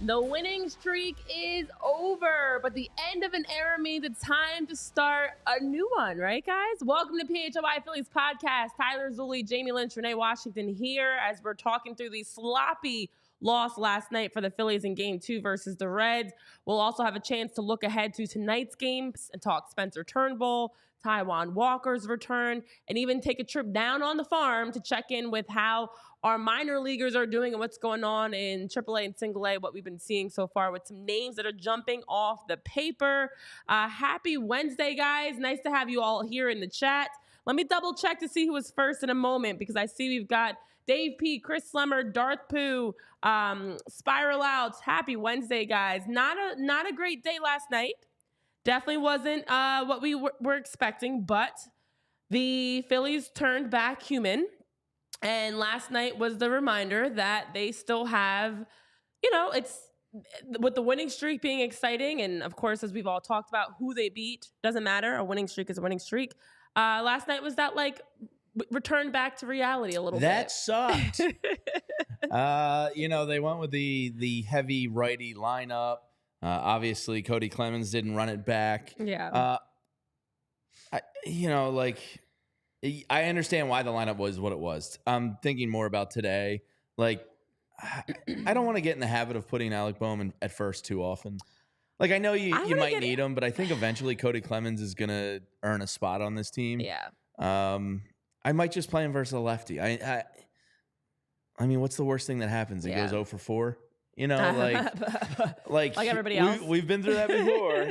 The winning streak is over, but the end of an era means it's time to start a new one, right, guys? Welcome to PHLY Phillies podcast. Tyler Zulli, Jamie Lynch, Renee Washington here as we're talking through the sloppy loss last night for the Phillies in Game 2 versus the Reds. We'll also have a chance to look ahead to tonight's games and talk Spencer Turnbull, Taijuan Walker's return, and even take a trip down on the farm to check in with how our minor leaguers are doing and what's going on in AAA and Single A, what we've been seeing so far with some names that are jumping off the paper. Happy Wednesday, guys. Nice to have you all here in the chat. Let me double check to see who was first in a moment because I see we've got Dave P, Chris Slemmer, Darth Pooh, Spiral Outs. Happy Wednesday, guys. Not a great day last night. Definitely wasn't what we were expecting, but the Phillies turned back human. And last night was the reminder that they still have, it's with the winning streak being exciting. And of course, as we've all talked about, who they beat doesn't matter. A winning streak is a winning streak. Last night was that return back to reality a little bit. That sucked. They went with the heavy righty lineup. Obviously, Cody Clemens didn't run it back. Yeah. I understand why the lineup was what it was. I'm thinking more about today. I don't want to get in the habit of putting Alec Bohm at first too often. I know you might need him, but I think eventually Cody Clemens is going to earn a spot on this team. Yeah. I might just play him versus a lefty. I mean, what's the worst thing that happens? He goes 0 for 4. Like everybody else. We've been through that before.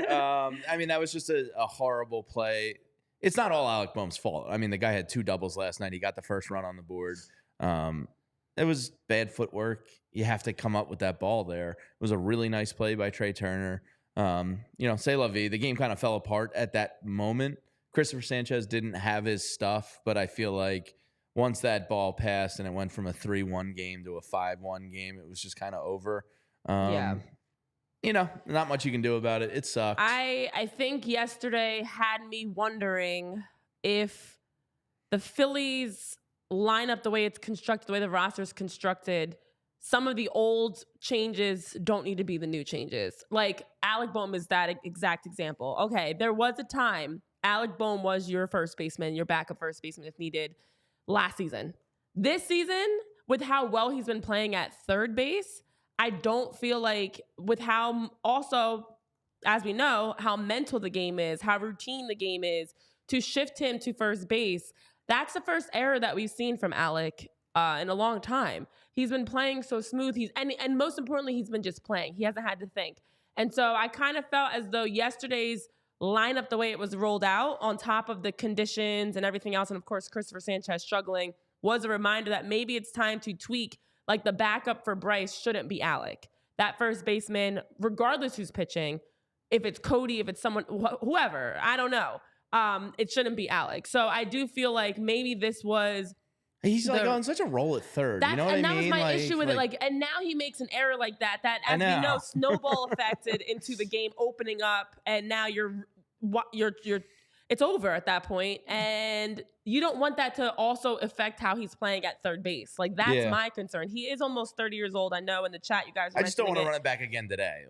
That was just a horrible play. It's not all Alec Bohm's fault. I mean, the guy had 2 doubles last night. He got the first run on the board. It was bad footwork. You have to come up with that ball there. It was a really nice play by Trey Turner. C'est la vie. The game kind of fell apart at that moment. Cristopher Sanchez didn't have his stuff, but I feel like once that ball passed and it went from a 3-1 game to a 5-1 game, it was just kind of over. Not much you can do about it. It sucked. I think yesterday had me wondering if the Phillies line up the way it's constructed, the way the roster is constructed, some of the old changes don't need to be the new changes. Like Alec Bohm is that exact example. Okay, there was a time Alec Bohm was your first baseman, your backup first baseman if needed last season. This season, with how well he's been playing at third base, I don't feel like with how also, as we know, how mental the game is, how routine the game is, to shift him to first base, that's the first error that we've seen from Alec in a long time. He's been playing so smooth. And most importantly, he's been just playing. He hasn't had to think. And so I kind of felt as though yesterday's lineup, the way it was rolled out, on top of the conditions and everything else, and of course, Cristopher Sanchez struggling, was a reminder that maybe it's time to tweak. Like the backup for Bryce shouldn't be Alec. That first baseman, regardless who's pitching, if it's Cody, if it's someone, whoever, I don't know, it shouldn't be Alec. So I do feel like maybe this was... He's on such a roll at third. You know what I mean? And that was my issue with it. And now he makes an error like that, as we know, snowball affected into the game opening up, and now you're it's over at that point, and you don't want that to also affect how he's playing at third base. That's my concern. He is almost 30 years old. I know in the chat you guys are I just don't want to run it back again today.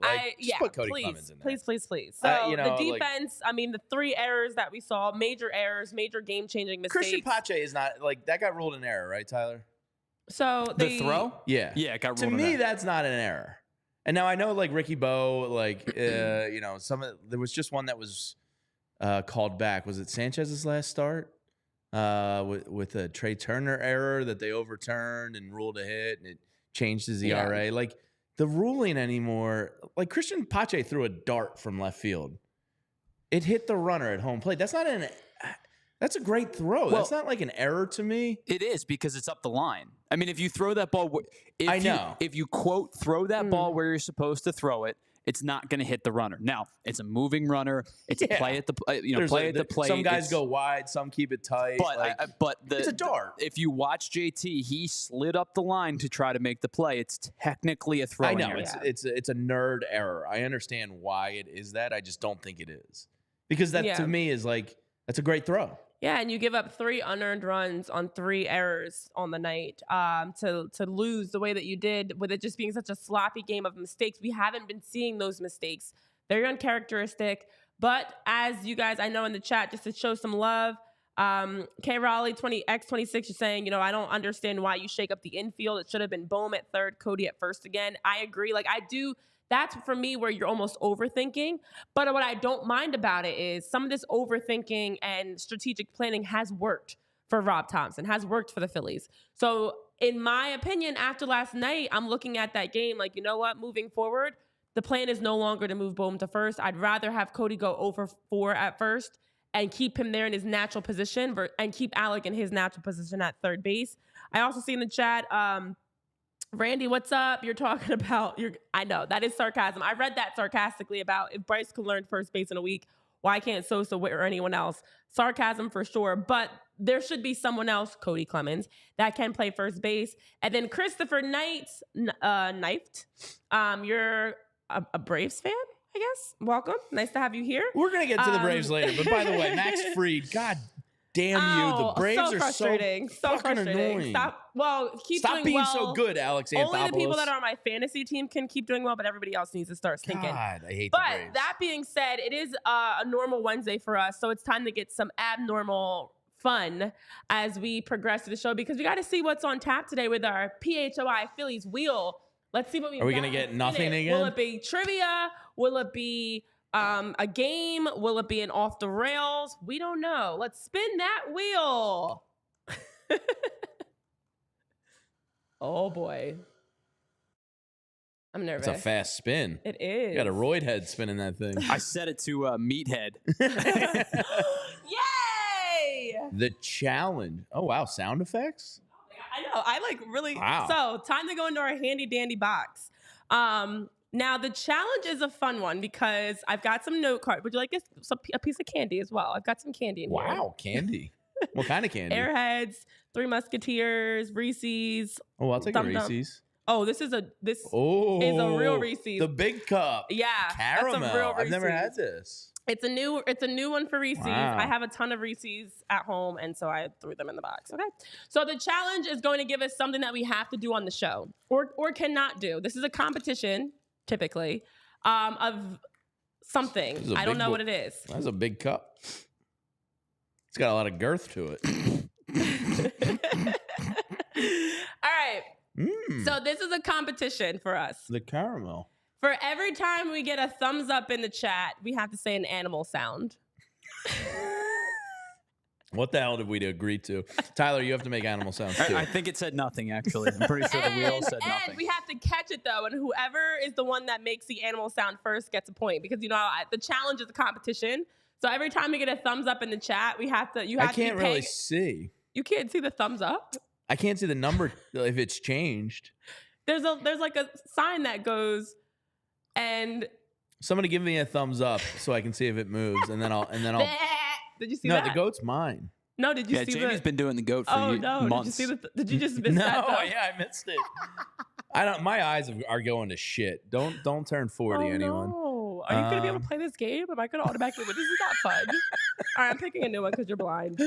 Put Cody Clemens in there. Please. So the defense, the 3 errors that we saw, major errors, major game-changing mistakes. Christian Pache is not, that got ruled an error, right, Tyler? So the throw? Yeah. Yeah, it got ruled to me, that's not an error. And now I know, Ricky Bo, there was just one that was called back. Was it Sanchez's last start with a Trey Turner error that they overturned and ruled a hit, and it changed his ERA? Yeah. The ruling anymore, Christian Pache threw a dart from left field. It hit the runner at home plate. That's not That's a great throw. Well, that's not like an error to me. It is because it's up the line. I mean, if you throw that ball, if you quote throw that ball where you're supposed to throw it, it's not going to hit the runner. Now, it's a moving runner. It's a play at the play at the plate. Some guys go wide, some keep it tight. But it's a dart. If you watch JT, he slid up the line to try to make the play. It's technically a throw. I know it's a nerd error. I understand why it is that. I just don't think it is, because that to me is like, that's a great throw. Yeah, and you give up 3 unearned runs on 3 errors on the night to lose the way that you did, with it just being such a sloppy game of mistakes. We haven't been seeing those mistakes. Very uncharacteristic. But as you guys, I know in the chat, just to show some love, K. Raleigh 20X26 is saying, I don't understand why you shake up the infield. It should have been Bohm at third, Cody at first again. I agree. Like, I do. That's for me where you're almost overthinking. But what I don't mind about it is some of this overthinking and strategic planning has worked for Rob Thompson, has worked for the Phillies. So in my opinion, after last night, I'm looking at that game like, you know what, moving forward, the plan is no longer to move Bohm to first. I'd rather have Cody go over 4 at first and keep him there in his natural position and keep Alec in his natural position at third base. I also see in the chat, Randy, what's up? You're talking about I know that is sarcasm. I read that sarcastically about if Bryce could learn first base in a week, why can't Sosa or anyone else? Sarcasm for sure, but there should be someone else, Cody Clemens, that can play first base. And then Christopher Knifed. You're a Braves fan, I guess. Welcome. Nice to have you here. We're gonna get to the Braves later, but by the way, Max Fried, God damn you! The Braves are so fucking annoying. Stop being so good, Alex Anthopoulos. Only the people that are on my fantasy team can keep doing well, but everybody else needs to start stinking. God, I hate the Braves. But that being said, it is a normal Wednesday for us, so it's time to get some abnormal fun as we progress to the show, because we got to see what's on tap today with our PHLY Phillies wheel. Let's see what we. Are we gonna get nothing again? Will it be trivia? Will it be a game? Will it be an off the rails? We don't know. Let's spin that wheel. Oh boy, I'm nervous. It's a fast spin. It is. You got a roid head spinning that thing. I set it to meathead. Yay! The challenge. Oh wow, sound effects. I know. I like really. Wow. So time to go into our handy dandy box. Now the challenge is a fun one because I've got some note card. Would you like a piece of candy as well? I've got some candy in here. Wow, candy. What kind of candy? Airheads, Three Musketeers, Reese's. Oh, I'll take a Reese's. Oh, this is a real Reese's. The big cup. Yeah, caramel. that's a real Reese's. I've never had this. It's a new one for Reese's. Wow. I have a ton of Reese's at home, and so I threw them in the box. Okay. So the challenge is going to give us something that we have to do on the show or cannot do. This is a competition, typically, of something. I don't know what it is. That's a big cup. It's got a lot of girth to it. All right. So this is a competition for us. The caramel. For every time we get a thumbs up in the chat, we have to say an animal sound. What the hell did we agree to? Tyler, you have to make animal sounds too. I think it said nothing, actually. I'm pretty sure the wheel said nothing. And we have to catch it, though. And whoever is the one that makes the animal sound first gets a point. Because, the challenge is a competition. So every time we get a thumbs up in the chat, we have to. I can't really see. You can't see the thumbs up? I can't see the number if it's changed. There's like a sign that goes, and somebody give me a thumbs up so I can see if it moves, and then I'll. Did you see that? No, the goat's mine. No, did you see Jamie's been doing the goat for months. Did you just miss that? No, yeah, I missed it. I don't. My eyes are going to shit. Don't turn 40, anyone. No. Are you gonna be able to play this game? Am I gonna automatically win? This is not fun. All right, I'm picking a new one because you're blind.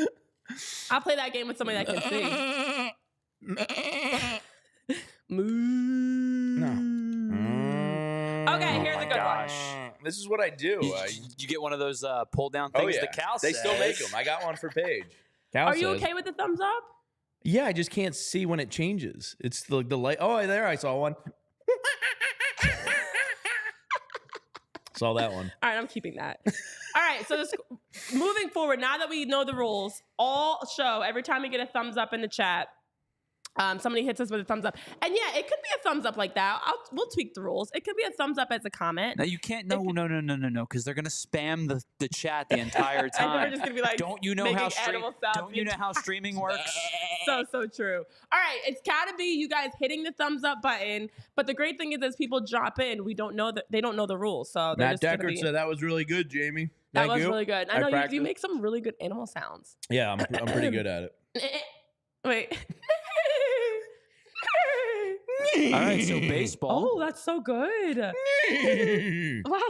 I'll play that game with somebody that can see. No. Okay, here's a good one. This is what I do. You get one of those pull down things. The Cal they says. still make them. I got one for Paige. Are you okay with the thumbs up? Yeah, I just can't see when it changes. It's the light. Oh, there I saw one. Saw that one. All right, I'm keeping that. All right, so moving forward, now that we know the rules, all show every time we get a thumbs up in the chat, Somebody hits us with a thumbs up. And yeah, it could be a thumbs up like that. We'll tweak the rules. It could be a thumbs up as a comment. No, you can't. No, because they're gonna spam the chat the entire time. And we're just gonna be like, don't you know how streaming works? So true. All right, it's gotta be you guys hitting the thumbs up button. But the great thing is, as people drop in, they don't know the rules. So Matt Deckard said that was really good, Jamie. That was really good. I know you make some really good animal sounds. Yeah, I'm pretty good at it. Wait. All right, so baseball. Oh, that's so good. Wow,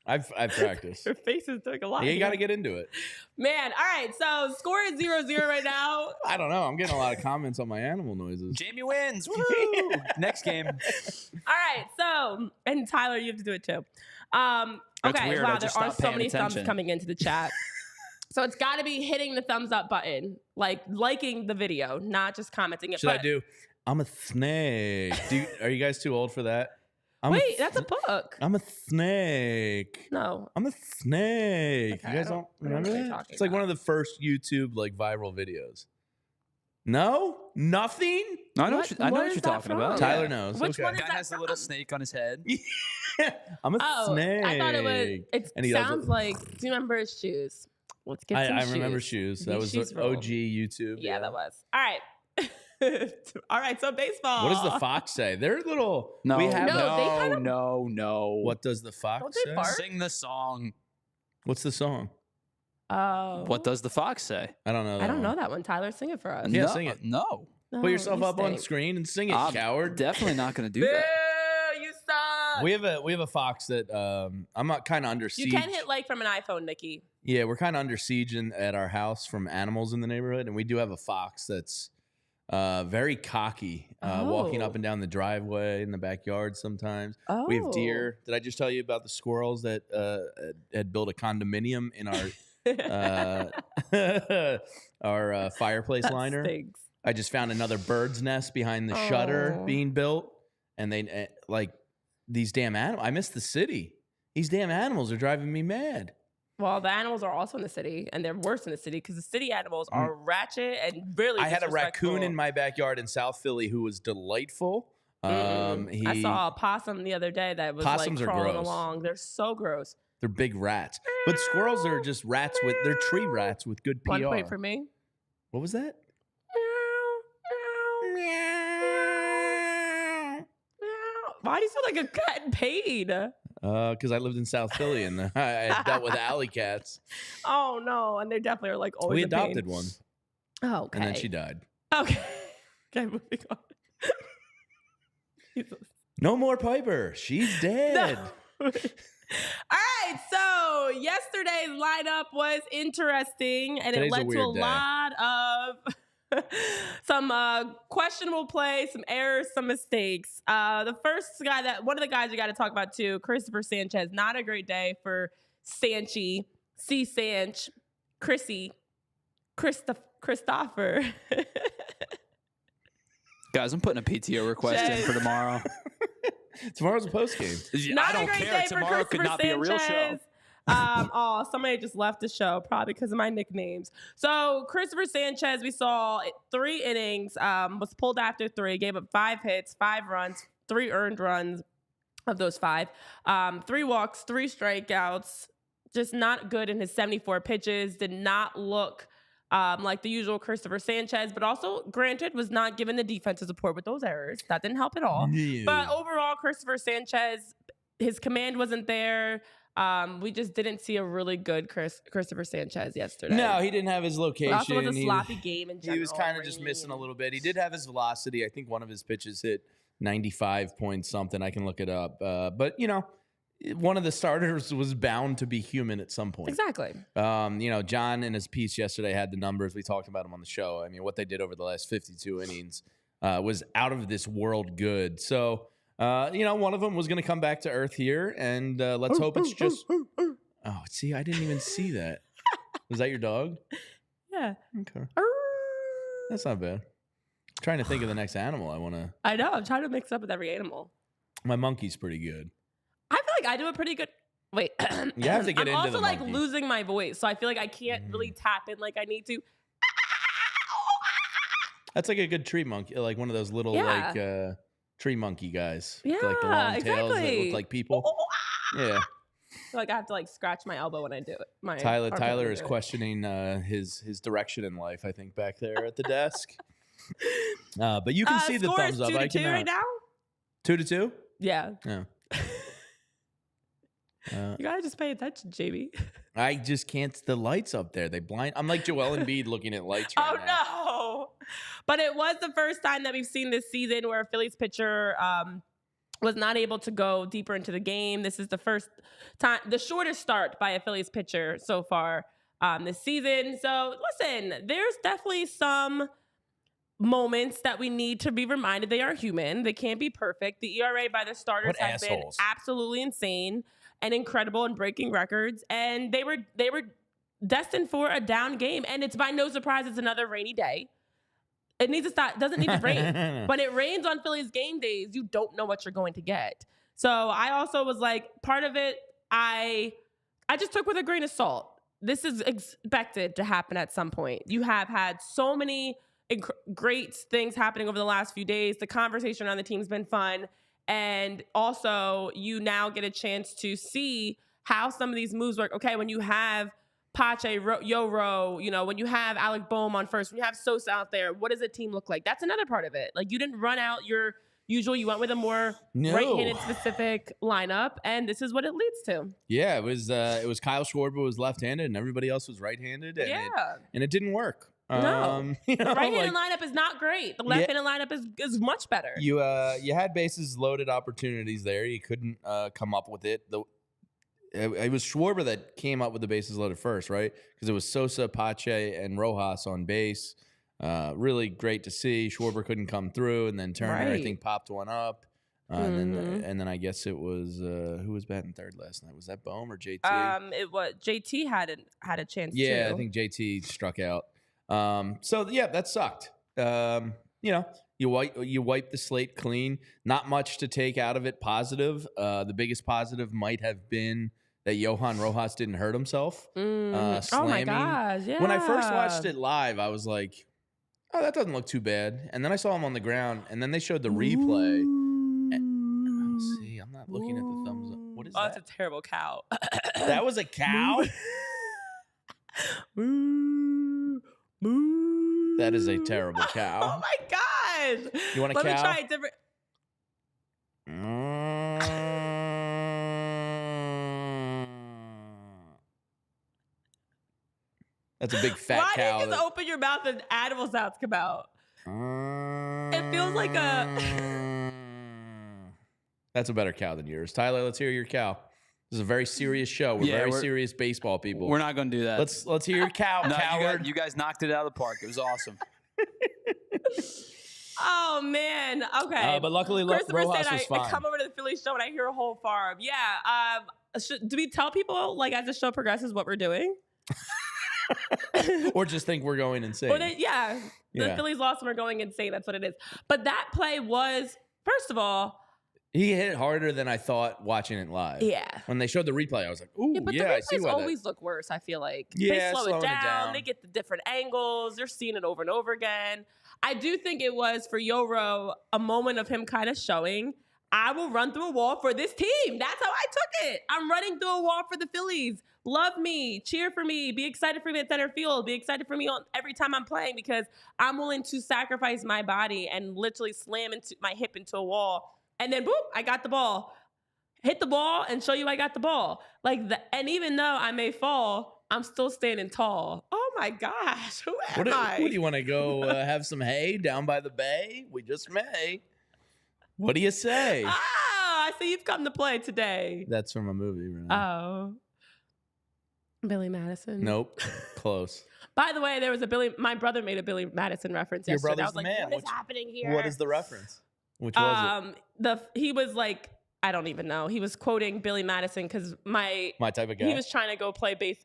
I've practiced. Your face is doing a lot. Yeah, you got to get into it. Man, all right, so score is 0-0 right now. I don't know. I'm getting a lot of comments on my animal noises. Jamie wins. Next game. All right, so, and Tyler, you have to do it too. Okay, weird. Wow, there are so many thumbs coming into the chat. So it's got to be hitting the thumbs up button, like liking the video, not just commenting it. Should I do? I'm a snake. Are you guys too old for that? Wait, that's a book. I'm a snake. No. I'm a snake. Okay, you guys don't remember that? It's like one of the first YouTube like viral videos. No? Nothing? I know what you're talking about. Tyler knows. Which one is guy that has a little snake on his head. I'm a snake. I thought it was. It sounds like. Do you remember his shoes? Let's get some shoes. I remember shoes. That was OG YouTube. Yeah, that was. All right. All right, so baseball. What does the fox say? They're little. No, no. What does the fox say? Bark? Sing the song. What's the song? Oh. What does the fox say? I don't know. I don't know that one. Tyler, sing it for us. Yeah, sing it. No. Put yourself up on screen and sing it, coward. Definitely not going to do that. You suck. We have a fox that I'm not kind of under siege. You can hit like from an iPhone, Nikki. Yeah, we're kind of under siege at our house from animals in the neighborhood, and we do have a fox that's very cocky, walking up and down the driveway in the backyard sometimes. Oh. We have deer. Did I just tell you about the squirrels that had built a condominium in our fireplace liner? Stinks. I just found another bird's nest behind the shutter being built, and they like these damn animals. I miss the city. These damn animals are driving me mad. Well, the animals are also in the city, and they're worse in the city because the city animals are ratchet and really I had a raccoon in my backyard in South Philly who was delightful. I saw a possum the other day that was Possums like crawling are gross. along. They're so gross. They're big rats. But squirrels are just rats they're tree rats with good PR. 1 point for me. What was that? Why do you sound like a cat in pain? Because I lived in South Philly and I dealt with alley cats. Oh no, and they definitely are like always. We adopted one. Oh, okay. And then she died. Okay. Okay, moving on. No more Piper. She's dead. No. All right, so yesterday's lineup was interesting, and it led to a lot of some questionable play, some errors, some mistakes. One of the guys we got to talk about too, Cristopher Sanchez. Not a great day for Sanchy, C-Sanch, Cristopher. Guys, I'm putting a PTO request in for tomorrow. Tomorrow's a post game. Not I don't a great care. day Tomorrow for could not be a real show. Somebody just left the show probably because of my nicknames. So Cristopher Sanchez, we saw 3 innings, was pulled after 3, gave up 5 hits, 5 runs, 3 earned runs of those 5, 3 walks, 3 strikeouts. Just not good in his 74 pitches. Did not look like the usual Cristopher Sanchez, but also, granted, was not given the defensive support with those errors. That didn't help at all. Yeah. But overall, Cristopher Sanchez, his command wasn't there. We just didn't see a really good Cristopher Sanchez yesterday. No, he didn't have his location. It also was a sloppy game in general. He was kind of just missing a little bit. He did have his velocity. I think one of his pitches hit 95 point something. I can look it up. But, one of the starters was bound to be human at some point. Exactly. John in his piece yesterday had the numbers. We talked about them on the show. I mean, what they did over the last 52 innings was out of this world good. So, one of them was going to come back to earth here, and let's hope it's just. Oh, see, I didn't even see that. Was that your dog? Yeah. Okay. That's not bad. I'm trying to think of the next animal I want to. I know. I'm trying to mix up with every animal. My monkey's pretty good. I feel like I do a pretty good. Wait, you have to get I'm into the also like monkey. losing my voice, so I feel like I can't really tap in like I need to. That's like a good tree monkey, like one of those little like tree monkey guys. Yeah, like the long tails that exactly. look like people. Yeah. So like I have to like scratch my elbow when I do it. Tyler is questioning his direction in life, I think, back there at the desk. But you can see the thumbs up. 2-2 right now. 2-2. Yeah. Yeah. You gotta just pay attention, JB. I just can't. The lights up there, they blind. I'm like Joel Embiid looking at lights right now. Oh no! But it was the first time that we've seen this season where a Phillies pitcher was not able to go deeper into the game. This is the first time, the shortest start by a Phillies pitcher so far this season. So listen, there's definitely some moments that we need to be reminded they are human. They can't be perfect. The ERA by the starters has been absolutely insane and incredible and breaking records. And they were destined for a down game. And it's by no surprise it's another rainy day. It needs to stop. Doesn't need to rain. When it rains on Phillies game days, you don't know what you're going to get. So I also was like, part of it, I just took with a grain of salt. This is expected to happen at some point. You have had so many great things happening over the last few days. The conversation on the team's been fun. And also, you now get a chance to see how some of these moves work. Okay, when you have Pache, Yoro, you know, when you have Alec Boehm on first, when you have Sosa out there, what does a team look like? That's another part of it. Like, you didn't run out your usual. You went with a more right-handed specific lineup, and this is what it leads to. Yeah, it was Kyle Schwarber was left-handed, and everybody else was right-handed, and it didn't work. No, the right-handed lineup is not great. The left-handed lineup is much better. You had bases loaded opportunities there. You couldn't come up with it. It was Schwarber that came up with the bases loaded first, right? Because it was Sosa, Pache, and Rojas on base. Really great to see. Schwarber couldn't come through, and then Turner I think popped one up. And then I guess it was who was batting third last night? Was that Boehm or JT? It was JT had a chance. Yeah, too. I think JT struck out. So yeah, that sucked. You know, you wipe the slate clean. Not much to take out of it positive. The biggest positive might have been that Johan Rojas didn't hurt himself. Oh my gosh! Yeah. When I first watched it live, I was like, "Oh, that doesn't look too bad." And then I saw him on the ground, and then they showed the replay. And, see, I'm not looking at the thumbs up. What is that? Oh, that's a terrible cow. That was a cow. That is a terrible cow. Oh my gosh! You want a cow? Let me try a different. That's a big fat cow. Why did you just open your mouth and animal sounds come out? It feels like a. That's a better cow than yours, Tyler. Let's hear your cow. This is a very serious show. We're very serious baseball people. We're not going to do that. Let's hear your cow, coward. You guys knocked it out of the park. It was awesome. Oh man. Okay. But luckily, Christopher Rojas said was fine. I come over to the Philly show and I hear a whole farm. Yeah. Do we tell people like as the show progresses what we're doing? Or just think we're going insane? Well, the Phillies lost and we're going insane. That's what it is. But that play was, first of all, he hit it harder than I thought watching it live. Yeah. When they showed the replay, I was like, ooh, but the replays always look worse, I feel like. Yeah, they slow it down. They get the different angles. They're seeing it over and over again. I do think it was, for Yoro, a moment of him kind of showing, I will run through a wall for this team. That's how I took it. I'm running through a wall for the Phillies. Love me. Cheer for me. Be excited for me at center field. Be excited for me every time I'm playing, because I'm willing to sacrifice my body and literally slam my hip into a wall. And then, boop, I got the ball. Hit the ball and show you I got the ball. And even though I may fall, I'm still standing tall. Oh, my gosh. Who am I? What do you want to go have some hay down by the bay? We just may. What do you say? I see you've come to play today. That's from a movie, Renee. Oh. Billy Madison. Nope. Close. By the way, my brother made a Billy Madison reference yesterday. Your brother's I was the like, man. what is happening here? What is the reference? Which was it? He was like, I don't even know. He was quoting Billy Madison because my type of guy. He was trying to go play base.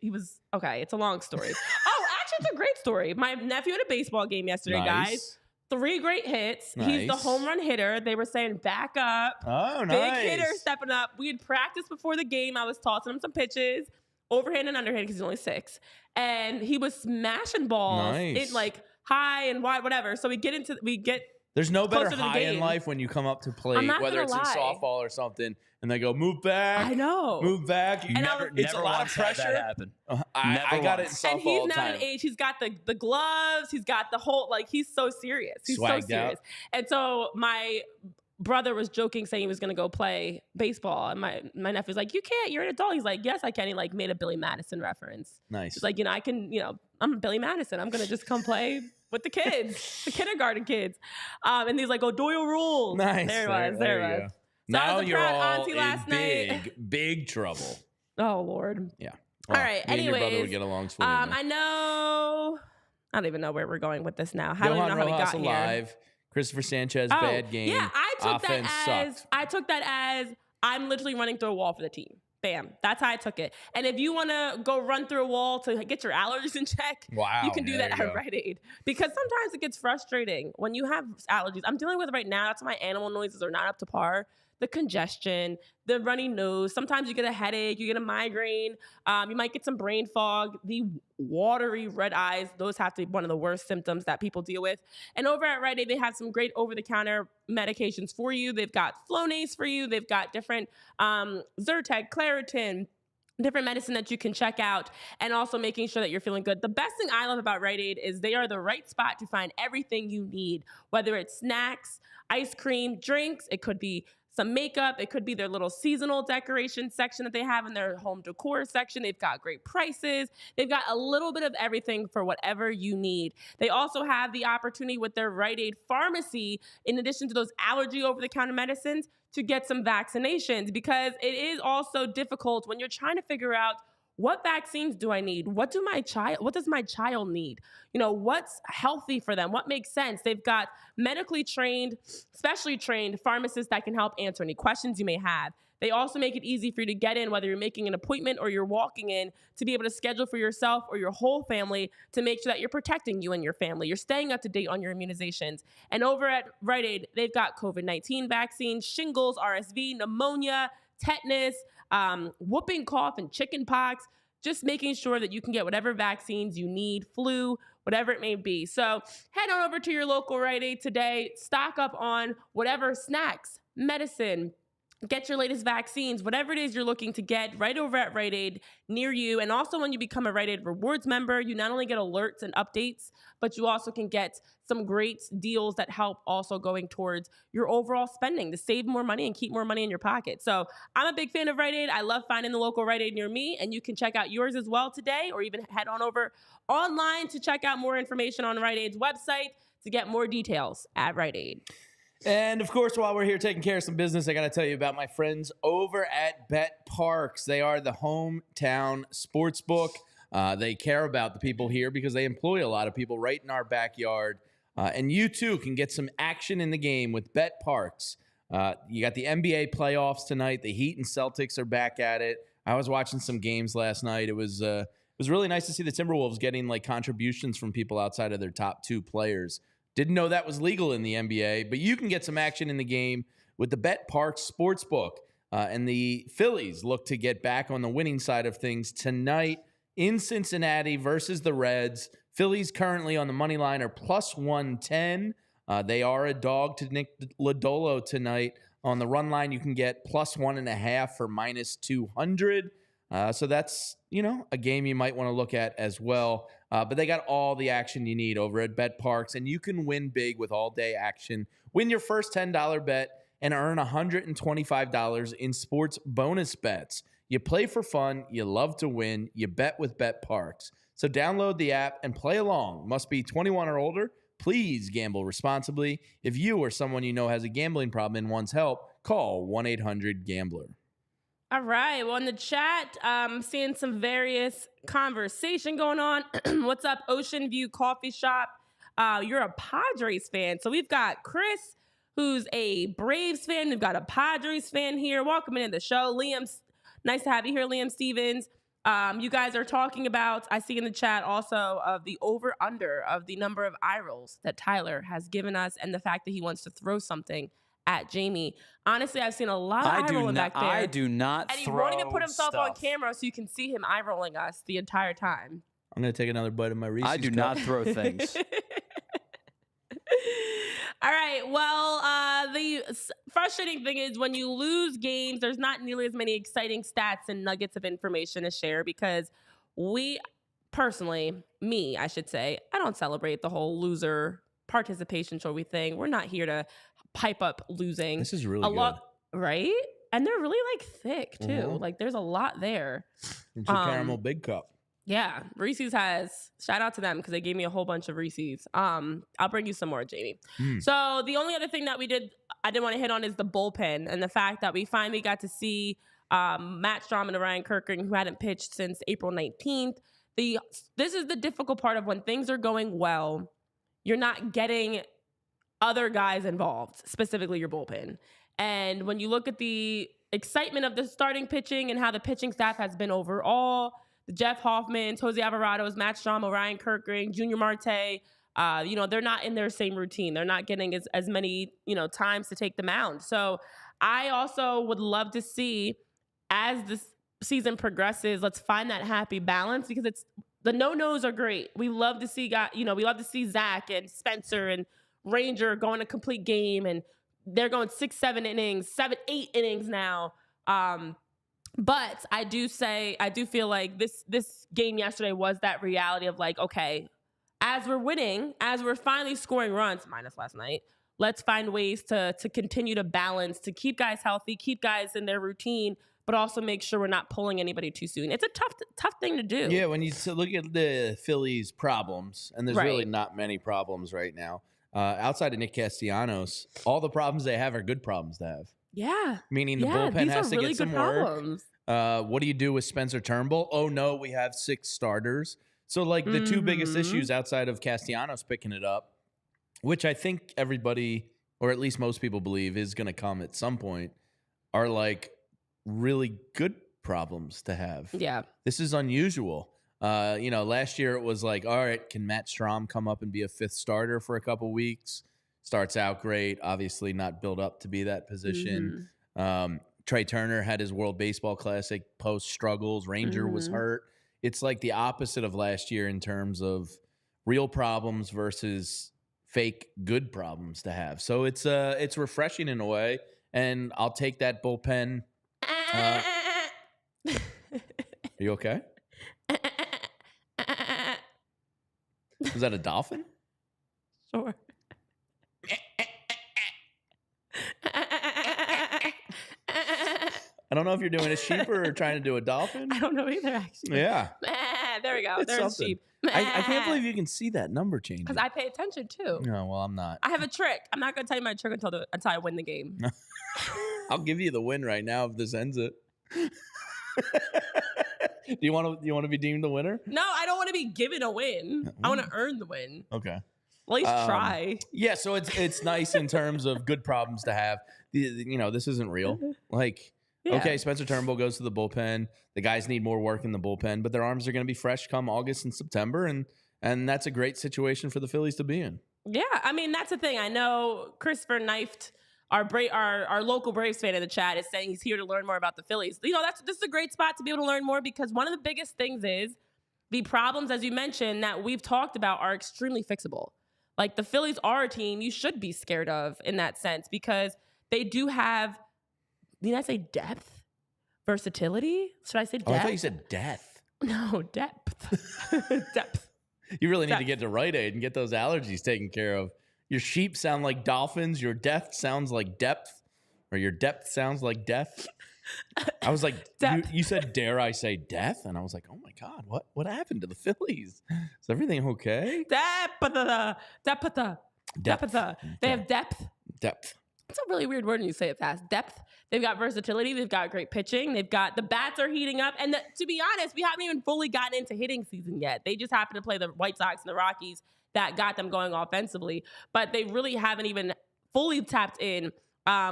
Okay, it's a long story. Actually, it's a great story. My nephew had a baseball game yesterday, guys. 3 great hits. Nice. He's the home run hitter. They were saying back up. Oh, nice. Big hitter stepping up. We had practiced before the game. I was tossing him some pitches, overhand and underhand, because he's only 6. And he was smashing balls in like high and wide, whatever. So we get. There's no better closer to the high in game. life when you come up to play, whether it's in lie. softball or something, and they go, move back. I know. Move back. You it's a lot of pressure. That happen. I got it in softball and he's all the now time. an age. He's got the gloves. He's got the whole, like, he's so serious. He's Swagged so serious. out. And so my brother was joking, saying he was going to go play baseball. And my nephew's like, you can't. You're an adult. He's like, yes, I can. He like made a Billy Madison reference. Nice. He's like, I can, I'm Billy Madison. I'm going to just come play with the kids, the kindergarten kids. And he's like, oh, Doyle rules. Nice. There it was. There it was. So now you're all in big trouble. Oh, Lord. Yeah. Well, all right. Me and your brother Anyways, would get along swimmingly. I don't even know where we're going with this now. I don't even know how we got alive. here. Cristopher Sanchez, bad game. Yeah, I took that as I'm literally running through a wall for the team. Bam. That's how I took it. And if you want to go run through a wall to get your allergies in check, you can do that at Rite Aid. Because sometimes it gets frustrating when you have allergies. I'm dealing with right now, that's why my animal noises are not up to par. The congestion, the runny nose. Sometimes you get a headache, you get a migraine. You might get some brain fog. The watery red eyes, those have to be one of the worst symptoms that people deal with. And over at Rite Aid, they have some great over-the-counter medications for you. They've got Flonase for you. They've got different Zyrtec, Claritin, different medicine that you can check out, and also making sure that you're feeling good. The best thing I love about Rite Aid is they are the right spot to find everything you need, whether it's snacks, ice cream, drinks. It could be some makeup. It could be their little seasonal decoration section that they have in their home decor section. They've got great prices. They've got a little bit of everything for whatever you need. They also have the opportunity with their Rite Aid pharmacy, in addition to those allergy over-the-counter medicines, to get some vaccinations, because it is also difficult when you're trying to figure out, what vaccines do I need? What does my child need? What's healthy for them? What makes sense? They've got medically trained, specially trained pharmacists that can help answer any questions you may have. They also make it easy for you to get in, whether you're making an appointment or you're walking in, to be able to schedule for yourself or your whole family to make sure that you're protecting you and your family. You're staying up to date on your immunizations. And over at Rite Aid, they've got COVID-19 vaccines, shingles, RSV, pneumonia, tetanus, whooping cough, and chicken pox. Just making sure that you can get whatever vaccines you need, flu, whatever it may be. So head on over to your local Rite Aid today. Stock up on whatever snacks, medicine, get your latest vaccines, whatever it is you're looking to get, right over at Rite Aid near you. And also, when you become a Rite Aid Rewards member, you not only get alerts and updates, but you also can get some great deals that help also going towards your overall spending to save more money and keep more money in your pocket. So I'm a big fan of Rite Aid. I love finding the local Rite Aid near me, and you can check out yours as well today, or even head on over online to check out more information on Rite Aid's website to get more details at Rite Aid. And, of course, while we're here taking care of some business, I got to tell you about my friends over at Bet Parks. They are the hometown sports book. They care about the people here because they employ a lot of people right in our backyard. And you, too, can get some action in the game with Bet Parks. You got the NBA playoffs tonight. The Heat and Celtics are back at it. I was watching some games last night. It was really nice to see the Timberwolves getting contributions from people outside of their top two players. Didn't know that was legal in the NBA, but you can get some action in the game with the Bet Parks Sportsbook. And the Phillies look to get back on the winning side of things tonight in Cincinnati versus the Reds. Phillies currently on the money line are plus 110. They are a dog to Nick Lodolo tonight. On the run line, you can get plus 1.5 for minus 200. So that's, a game you might want to look at as well. But they got all the action you need over at Bet Parks, and you can win big with all-day action. Win your first $10 bet and earn $125 in sports bonus bets. You play for fun, you love to win, you bet with Bet Parks. So download the app and play along. Must be 21 or older. Please gamble responsibly. If you or someone you know has a gambling problem and wants help, call 1-800-GAMBLER. All right. Well, in the chat, I'm seeing some various conversation going on. What's up, Ocean View Coffee Shop? You're a Padres fan. So we've got Chris, who's a Braves fan. We've got a Padres fan here. Welcome into the show. Liam, nice to have you here, Liam Stevens. You guys are talking about, I see in the chat also, of the over-under of the number of eye rolls that Tyler has given us and the fact that he wants to throw something at Jamie. Honestly, I've seen a lot of eye rolling back there. I do not and he won't even put himself on camera so you can see him eye rolling us the entire time. I'm going to take another bite of my Reese's I do cup. not throw things. All right. Well, the frustrating thing is when you lose games, there's not nearly as many exciting stats and nuggets of information to share because I should say, I don't celebrate the whole loser participation trophy thing. We're not here to pipe up losing. This is really good. Right? And they're really like thick too. Mm-hmm. Like there's a lot there. It's a caramel big cup. Yeah, Reese's has, shout out to them because they gave me a whole bunch of Reese's. I'll bring you some more, Jamie. So the only other thing that I didn't want to hit on is the bullpen and the fact that we finally got to see Matt Strahm and Ryan Kirkering, who hadn't pitched since April 19th. This is the difficult part of when things are going well, you're not getting other guys involved, specifically your bullpen. And when you look at the excitement of the starting pitching and how the pitching staff has been overall, Jeff Hoffman, Jose Alvarado's, Matt Strahm, Ryan Kirkering, Junior Marte, they're not in their same routine. They're not getting as many, times to take the mound. So I also would love to see, as this season progresses, let's find that happy balance because the no-nos are great. We love to see we love to see Zach and Spencer and Ranger going a complete game, and they're going 6, 7 innings, 7, 8 innings now. But I do feel like this game yesterday was that reality of like, okay, as we're winning, as we're finally scoring runs, minus last night, let's find ways to continue to balance, to keep guys healthy, keep guys in their routine, but also make sure we're not pulling anybody too soon. It's a tough thing to do. Yeah, when you look at the Phillies' problems, and there's really not many problems right now, outside of Nick Castellanos, all the problems they have are good problems to have. Yeah. Meaning the bullpen has to get some work. What do you do with Spencer Turnbull? Oh, no, we have 6 starters. So, like, the two biggest issues outside of Castellanos picking it up, which I think everybody, or at least most people believe, is going to come at some point, are, like, really good problems to have. Yeah. This is unusual. Last year it was like, all right, can Matt Strahm come up and be a 5th starter for a couple weeks? Starts out great, obviously not built up to be that position. Trey Turner had his World Baseball Classic post struggles. Ranger was hurt. It's like the opposite of last year in terms of real problems versus fake good problems to have. So it's refreshing in a way, and I'll take that bullpen. Are you okay? Was that a dolphin? Sure. I don't know if you're doing a sheep or trying to do a dolphin. I don't know either, actually. Yeah. There we go. It's There's something. sheep. I can't believe you can see that number changing. Because I pay attention, too. No, well, I'm not. I have a trick. I'm not going to tell you my trick until I win the game. I'll give you the win right now if this ends it. Do you want to be deemed the winner? No, I don't want to be given a win. I want to earn the win. Okay. At least try. Yeah, so it's nice in terms of good problems to have. This isn't real. Like, okay, Spencer Turnbull goes to the bullpen. The guys need more work in the bullpen, but their arms are going to be fresh come August and September, and that's a great situation for the Phillies to be in. Yeah, I mean, that's the thing. I know Christopher Knifed, our local Braves fan in the chat, is saying he's here to learn more about the Phillies. This is a great spot to be able to learn more because one of the biggest things is the problems, as you mentioned, that we've talked about are extremely fixable. Like, the Phillies are a team you should be scared of in that sense because they do have, did I say depth? Versatility? Should I say depth? Oh, I thought you said death. No, depth. Depth. You really need to get to Rite Aid and get those allergies taken care of. Your sheep sound like dolphins. Your depth sounds like depth. Or your depth sounds like death. I was like, you said, dare I say death? And I was like, oh my God, what happened to the Phillies? Is everything okay? Depth. They have depth. Depth. It's a really weird word when you say it fast. Depth. They've got versatility. They've got great pitching. They've got the bats are heating up. And to be honest, we haven't even fully gotten into hitting season yet. They just happen to play the White Sox and the Rockies that got them going offensively. But they really haven't even fully tapped in.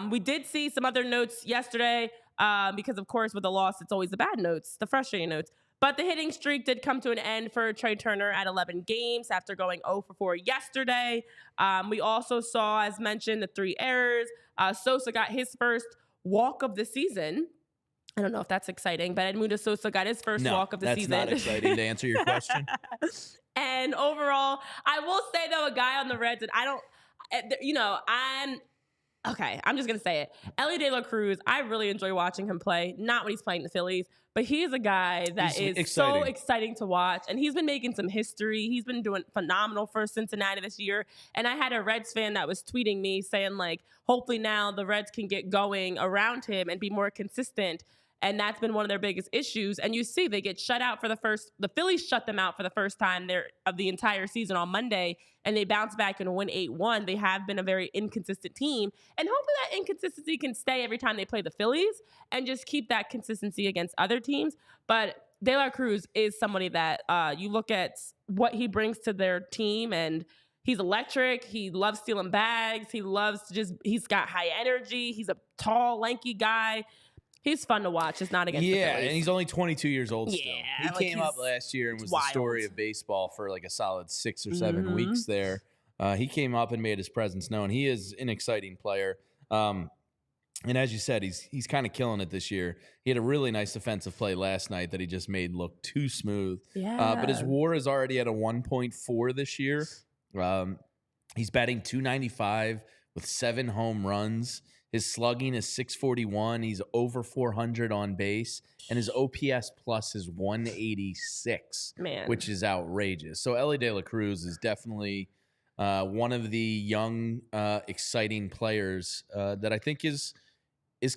We did see some other notes yesterday because, of course, with the loss, it's always the bad notes, the frustrating notes. But the hitting streak did come to an end for Trey Turner at 11 games after going 0 for 4 yesterday. We also saw, as mentioned, the 3 errors. Sosa got his first walk of the season. I don't know if that's exciting, but Edmundo Sosa got his first walk of the season. That's not exciting to answer your question. And overall, I will say, though, a guy on the Reds, and I'm just going to say it. Elly De La Cruz, I really enjoy watching him play. Not when he's playing the Phillies, but he's a guy that is so exciting to watch. And he's been making some history. He's been doing phenomenal for Cincinnati this year. And I had a Reds fan that was tweeting me saying, like, hopefully now the Reds can get going around him and be more consistent. And that's been one of their biggest issues. And you see, they get shut out the Phillies shut them out for the first time of the entire season on Monday, and they bounce back and win 8-1. They have been a very inconsistent team. And hopefully that inconsistency can stay every time they play the Phillies and just keep that consistency against other teams. But De La Cruz is somebody that you look at what he brings to their team, and he's electric. He loves stealing bags. He's got high energy. He's a tall, lanky guy. He's fun to watch. It's not against the Phillies. And he's only 22 years old still. He came up last year and was the story of baseball for like a solid 6 or 7 weeks there. He came up and made his presence known. He is an exciting player. And as you said, he's kind of killing it this year. He had a really nice defensive play last night that he just made look too smooth. Yeah. But his WAR is already at a 1.4 this year. He's batting .295 with 7 home runs. His slugging is .641. He's over 400 on base. And his OPS plus is 186, which is outrageous. So Elly De La Cruz is definitely one of the young, exciting players that I think is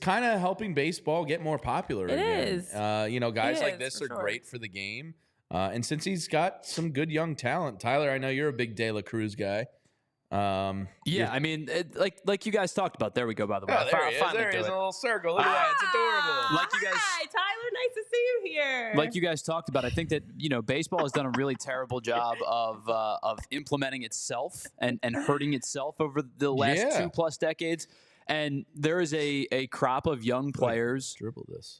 kind of helping baseball get more popular again. It is. Guys like this are great for the game. And since he's got some good young talent, Tyler, I know you're a big De La Cruz guy. I mean, like you guys talked about. There we go. By the way, there he is, a little circle. Look at that, it's adorable. Like you guys, hi, Tyler. Nice to see you here. Like you guys talked about, I think that baseball has done a really terrible job of implementing itself and hurting itself over the last 2+ decades. And there is a crop of young players. Dribble this.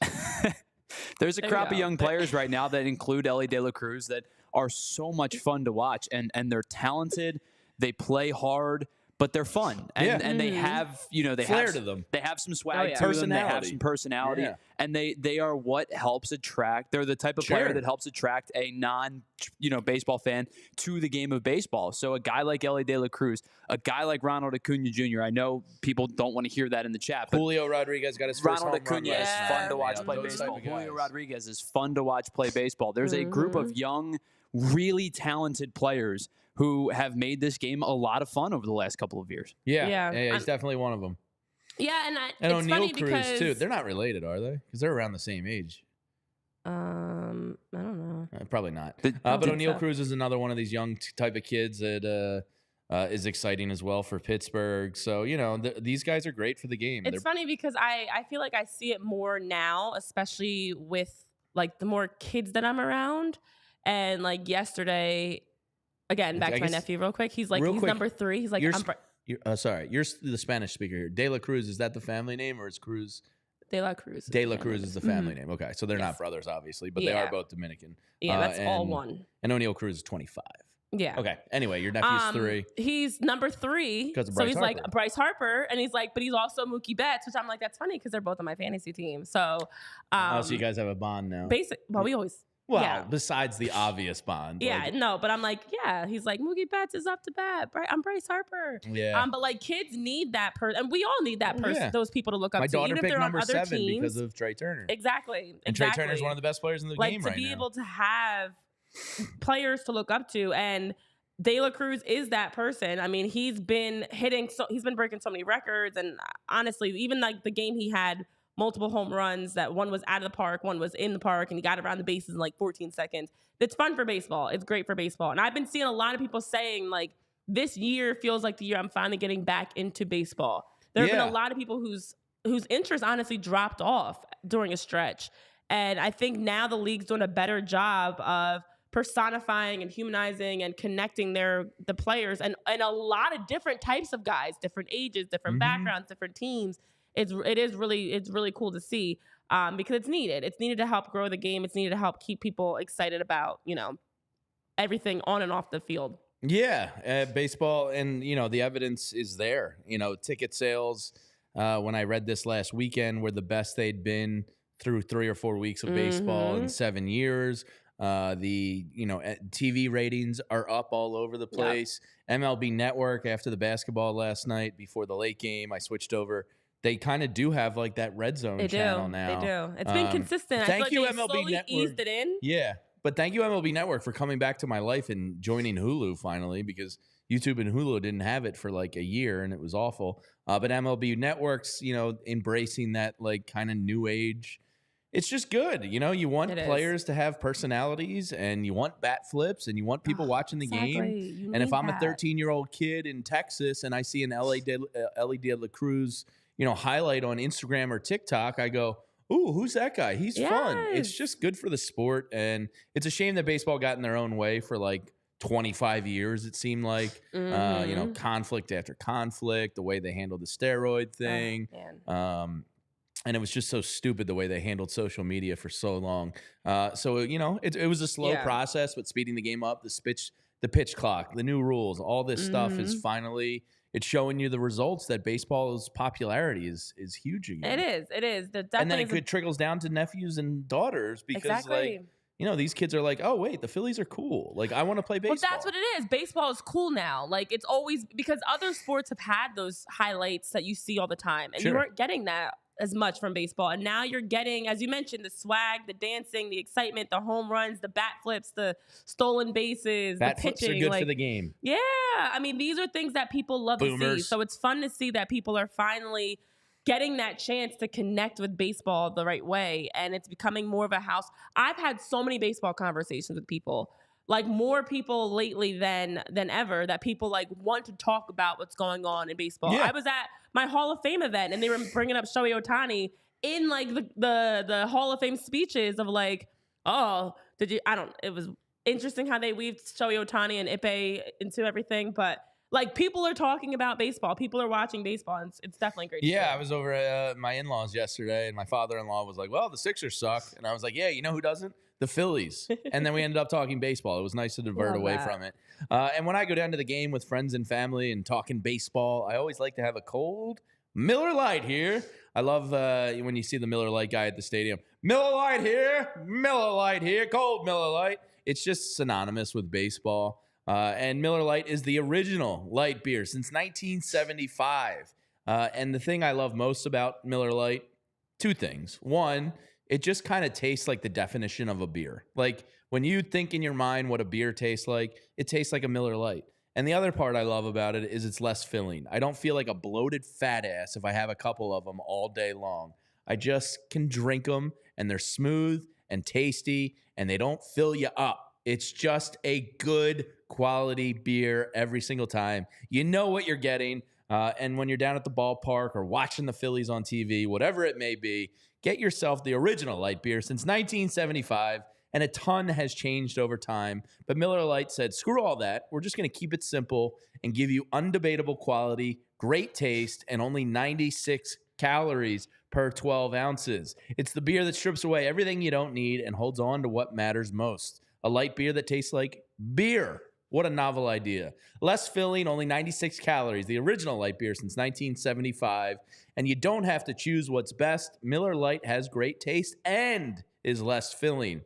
There's a crop of young players right now that include Elly De La Cruz that are so much fun to watch, and they're talented. They play hard, but they're fun, and they have flair to them. They have some swag to them. They have some personality, and they are what helps attract. They're the type of player that helps attract a baseball fan to the game of baseball. So a guy like Elly De La Cruz, a guy like Ronald Acuna Jr. I know people don't want to hear that in the chat, but Julio Rodriguez got his first Ronald Acuna is fun to watch play baseball. Julio Rodriguez is fun to watch play baseball. There's a group of young, really talented players who have made this game a lot of fun over the last couple of years. Yeah, he's definitely one of them. Yeah, and it's O'Neal Cruz too. They're not related, are they? Because they're around the same age. I don't know. Probably not. But O'Neal Cruz is another one of these young type of kids that is exciting as well for Pittsburgh. So these guys are great for the game. It's funny because I feel like I see it more now, especially with like the more kids that I'm around. And like yesterday. Again, back to my nephew real quick. He's like, he's number 3. He's like, you're the Spanish speaker here. De La Cruz, is that the family name or is Cruz? De La Cruz. De La Cruz is the family name. Okay, so they're not brothers, obviously, but they are both Dominican. Yeah, that's all one. And O'Neal Cruz is 25. Yeah. Okay. Anyway, your nephew's 3. He's number 3. So he's like Bryce Harper, and he's like, but he's also Mookie Betts, which I'm like, that's funny because they're both on my fantasy team. So, so you guys have a bond now. We always. Well, besides the obvious bond. Yeah, no, but I'm like, he's like, Mookie Betts is up to bat. I'm Bryce Harper. Yeah. But like kids need that person, and we all need that person, those people to look up to. My daughter even if picked they're number on other 7 teams. because of Trey Turner. Exactly. And Trey Turner's one of the best players in the game right now. Like to be able to have players to look up to, and De La Cruz is that person. I mean, he's been breaking so many records, and honestly, even like the game he had multiple home runs, that one was out of the park, one was in the park, and he got around the bases in like 14 seconds. It's fun for baseball. It's great for baseball. And I've been seeing a lot of people saying like, this year feels like the year I'm finally getting back into baseball. There have been a lot of people whose interest honestly dropped off during a stretch. And I think now the league's doing a better job of personifying and humanizing and connecting the players and a lot of different types of guys, different ages, different backgrounds, different teams. It's really cool to see because it's needed. It's needed to help grow the game. It's needed to help keep people excited about, everything on and off the field. Yeah, baseball, and, the evidence is there. Ticket sales, when I read this last weekend, were the best they'd been through 3 or 4 weeks of baseball in 7 years. The TV ratings are up all over the place. MLB Network, after the basketball last night before the late game, I switched over. They kind of do have like that red zone channel now. They do. It's been consistent. Thank you, MLB MLB Network. Eased it in. Yeah, but thank you, MLB Network, for coming back to my life and joining Hulu finally, because YouTube and Hulu didn't have it for like a year and it was awful. But MLB Network's, embracing that like kind of new age. It's just good. You want players to have personalities, and you want bat flips, and you want people watching the game. And if I'm a 13-year-old kid in Texas and I see an Ellie De La Cruz, highlight on Instagram or TikTok, I go, ooh, who's that guy? He's fun. It's just good for the sport. And it's a shame that baseball got in their own way for like 25 years, it seemed like. Conflict after conflict, the way they handled the steroid thing. And it was just so stupid the way they handled social media for so long. It was a slow process, but speeding the game up, the pitch clock, the new rules, all this stuff is finally, it's showing you the results that baseball's popularity is huge again. It is. And then it trickles down to nephews and daughters, because these kids are like, oh, wait, the Phillies are cool. Like, I want to play baseball. Well, that's what it is. Baseball is cool now. Like, it's always, because other sports have had those highlights that you see all the time, and you weren't getting that as much from baseball. And now you're getting, as you mentioned, the swag, the dancing, the excitement, the home runs, the bat flips, the stolen bases, bat the pitching. Flips are good for the game. Yeah. I mean, these are things that people love to see. So it's fun to see that people are finally getting that chance to connect with baseball the right way. And it's becoming more of a house. I've had so many baseball conversations with people, like more people lately than ever, that people like want to talk about what's going on in baseball. I was at my Hall of Fame event, and they were bringing up Shohei Ohtani in like the Hall of Fame speeches of like, oh, it was interesting how they weaved Shohei Ohtani and Ippei into everything, but like, people are talking about baseball. People are watching baseball, and it's definitely great. Yeah, I was over at my in-laws yesterday, and my father-in-law was like, well, the Sixers suck. And I was like, yeah, you know who doesn't? The Phillies. And then we ended up talking baseball. It was nice to divert away from it. And when I go down to the game with friends and family and talking baseball, I always like to have a cold Miller Lite here. I love when you see the Miller Lite guy at the stadium. Miller Lite here, cold Miller Lite. It's just synonymous with baseball. And Miller Lite is the original light beer since 1975. And the thing I love most about Miller Lite, two things. One, it just kind of tastes like the definition of a beer. Like, when you think in your mind what a beer tastes like, it tastes like a Miller Lite. And the other part I love about it is it's less filling. I don't feel like a bloated fat ass if I have a couple of them all day long. I just can drink them, and they're smooth and tasty, and they don't fill you up. It's just a good quality beer every single time. You know what you're getting. And when you're down at the ballpark or watching the Phillies on TV, whatever it may be, get yourself the original light beer since 1975. And a ton has changed over time. But Miller Lite said, screw all that. We're just going to keep it simple and give you undebatable quality, great taste, and only 96 calories per 12 ounces. It's the beer that strips away everything you don't need and holds on to what matters most. A light beer that tastes like beer. What a novel idea. Less filling, only 96 calories. The original light beer since 1975. And you don't have to choose what's best. Miller Lite has great taste and is less filling.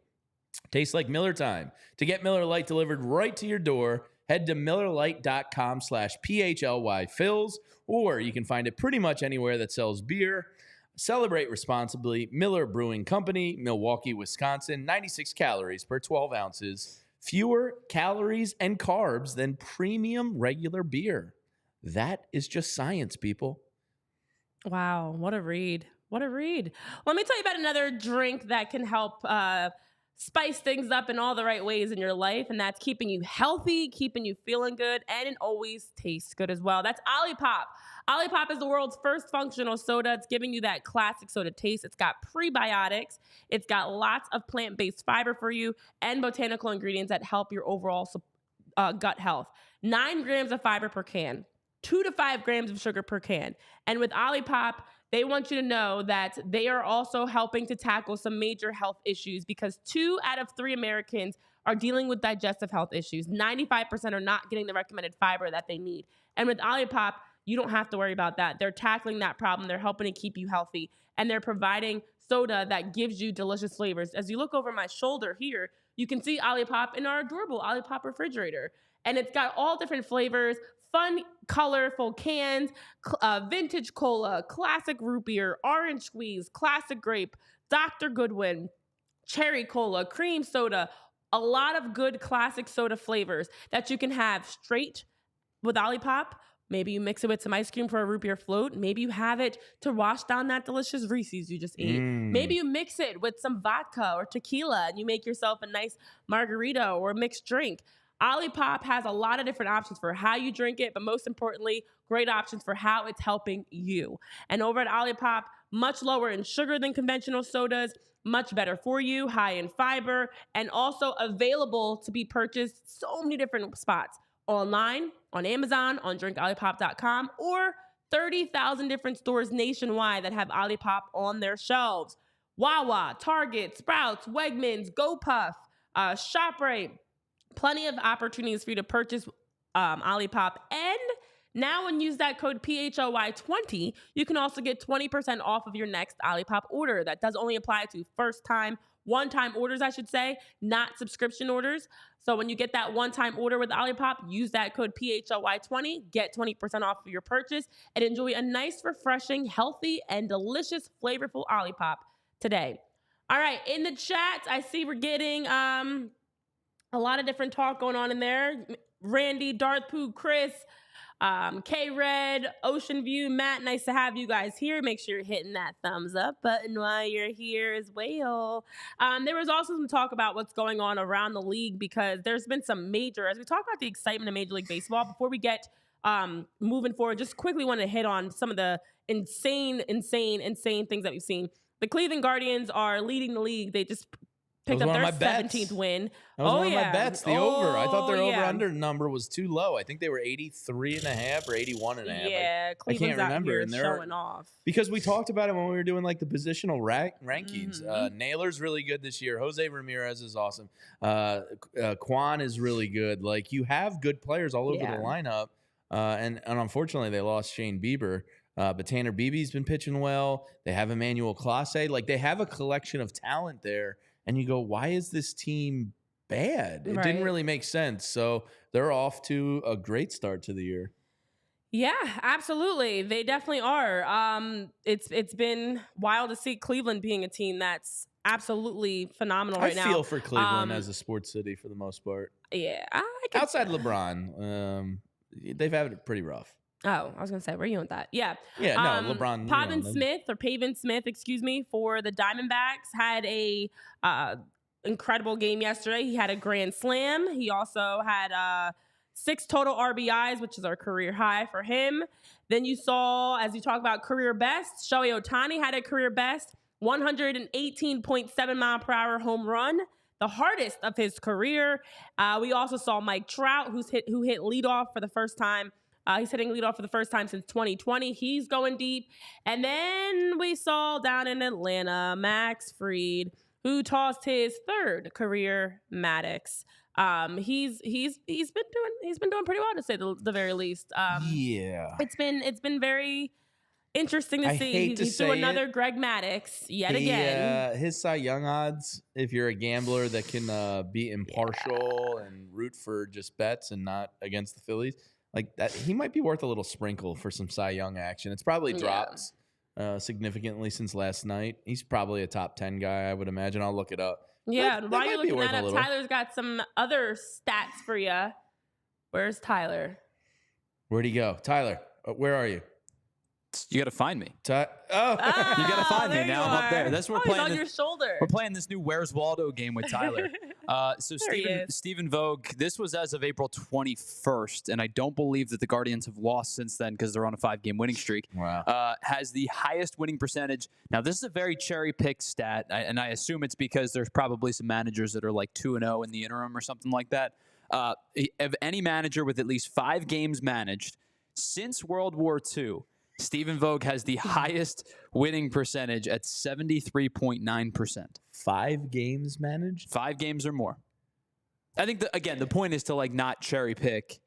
Tastes like Miller time. To get Miller Lite delivered right to your door, head to MillerLite.com/PHLY or you can find it pretty much anywhere that sells beer. Celebrate responsibly. Miller Brewing Company, Milwaukee, Wisconsin. 96 calories per 12 ounces. Fewer calories and carbs than premium regular beer. That is just science, people. Wow, what a read. What a read. Let me tell you about another drink that can help spice things up in all the right ways in your life, and that's keeping you healthy, keeping you feeling good, and it always tastes good as well. That's Olipop. Olipop is the world's first functional soda. It's giving you that classic soda taste. It's got prebiotics. It's got lots of plant-based fiber for you and botanical ingredients that help your overall gut health. 9 grams of fiber per can, 2 to 5 grams of sugar per can. And with Olipop, they want you to know that they are also helping to tackle some major health issues because 2 out of 3 Americans are dealing with digestive health issues. 95% are not getting the recommended fiber that they need. And with Olipop, you don't have to worry about that. They're tackling that problem. They're helping to keep you healthy. And they're providing soda that gives you delicious flavors. As you look over my shoulder here, you can see Olipop in our adorable Olipop refrigerator. And it's got all different flavors, fun, colorful cans, vintage cola, classic root beer, orange squeeze, classic grape, Dr. Goodwin, cherry cola, cream soda, a lot of good classic soda flavors that you can have straight with Olipop. Maybe you mix it with some ice cream for a root beer float. Maybe you have it to wash down that delicious Reese's you just ate. Maybe you mix it with some vodka or tequila and you make yourself a nice margarita or a mixed drink. Olipop has a lot of different options for how you drink it, but most importantly, great options for how it's helping you. And over at Olipop, much lower in sugar than conventional sodas, much better for you, high in fiber, and also available to be purchased so many different spots. Online, on Amazon, on drinkolipop.com, or 30,000 different stores nationwide that have Olipop on their shelves. Wawa, Target, Sprouts, Wegmans, GoPuff, ShopRite. Plenty of opportunities for you to purchase Olipop. And now when you use that code PHLY20, you can also get 20% off of your next Olipop order. That does only apply to one-time orders, I should say, not subscription orders. So when you get that one-time order with Olipop, use that code PHLY20, get 20% off of your purchase, and enjoy a nice, refreshing, healthy, and delicious, flavorful Olipop today. All right, in the chat, I see we're getting a lot of different talk going on in there. Randy, Darth Pooh, Chris, K-Red, Ocean View, Matt, nice to have you guys here. Make sure you're hitting that thumbs up button while you're here as well. There was also some talk about what's going on around the league because there's been some major, as we talk about the excitement of Major League Baseball, before we get moving forward, just quickly want to hit on some of the insane things that we've seen. The Cleveland Guardians are leading the league. They just picked up their 17th win. That was one of my bets, the over. I thought their over-under number was too low. I think they were 83.5 or 81.5. Yeah, Cleveland's out here showing off. Because we talked about it when we were doing like the positional rankings. Naylor's really good this year. Jose Ramirez is awesome. Quan is really good. Like, you have good players all over the lineup. And unfortunately, they lost Shane Bieber. But Tanner Beebe's been pitching well. They have Emmanuel Clase. Like, they have a collection of talent there. And you go, why is this team bad? It didn't really make sense. So they're off to a great start to the year. Yeah, absolutely. They definitely are. It's been wild to see Cleveland being a team that's absolutely phenomenal right now. I feel for Cleveland as a sports city for the most part. Yeah. Outside LeBron, they've had it pretty rough. Oh, I was going to say, where are you with that? Yeah. Yeah, no, LeBron. Pavin Smith, for the Diamondbacks had a incredible game yesterday. He had a grand slam. He also had 6 total RBIs, which is our career high for him. Then you saw, as you talk about career best, Shohei Ohtani had a career best, 118.7 mile per hour home run, the hardest of his career. We also saw Mike Trout, who hit leadoff for the first time. He's hitting leadoff for the first time since 2020. He's going deep. And then we saw down in Atlanta, Max Fried, who tossed his 3rd career Maddox. He's been doing pretty well, to say the very least. It's been very interesting to see. He's doing another Greg Maddux yet again. His Cy Young odds, if you're a gambler that can be impartial and root for just bets and not against the Phillies, like that, he might be worth a little sprinkle for some Cy Young action. It's probably dropped significantly since last night. He's probably a top 10 guy, I would imagine. I'll look it up. Yeah, while you're looking that up, Tyler's got some other stats for you. Where's Tyler? Where'd he go? Tyler, where are you? You got to find me. You got to find me. Now I'm up there. That's what we're playing. He's on your shoulder. We're playing this new Where's Waldo game with Tyler. So Stephen Vogue, this was as of April 21st, and I don't believe that the Guardians have lost since then because they're on a 5-game winning streak. Wow. Has the highest winning percentage. Now, this is a very cherry-picked stat, and I assume it's because there's probably some managers that are like 2-0 in the interim or something like that. Of any manager with at least 5 games managed since World War II, Stephen Vogue has the highest winning percentage at 73.9%. 5 games managed? 5 games or more. I think, the point is to like not cherry pick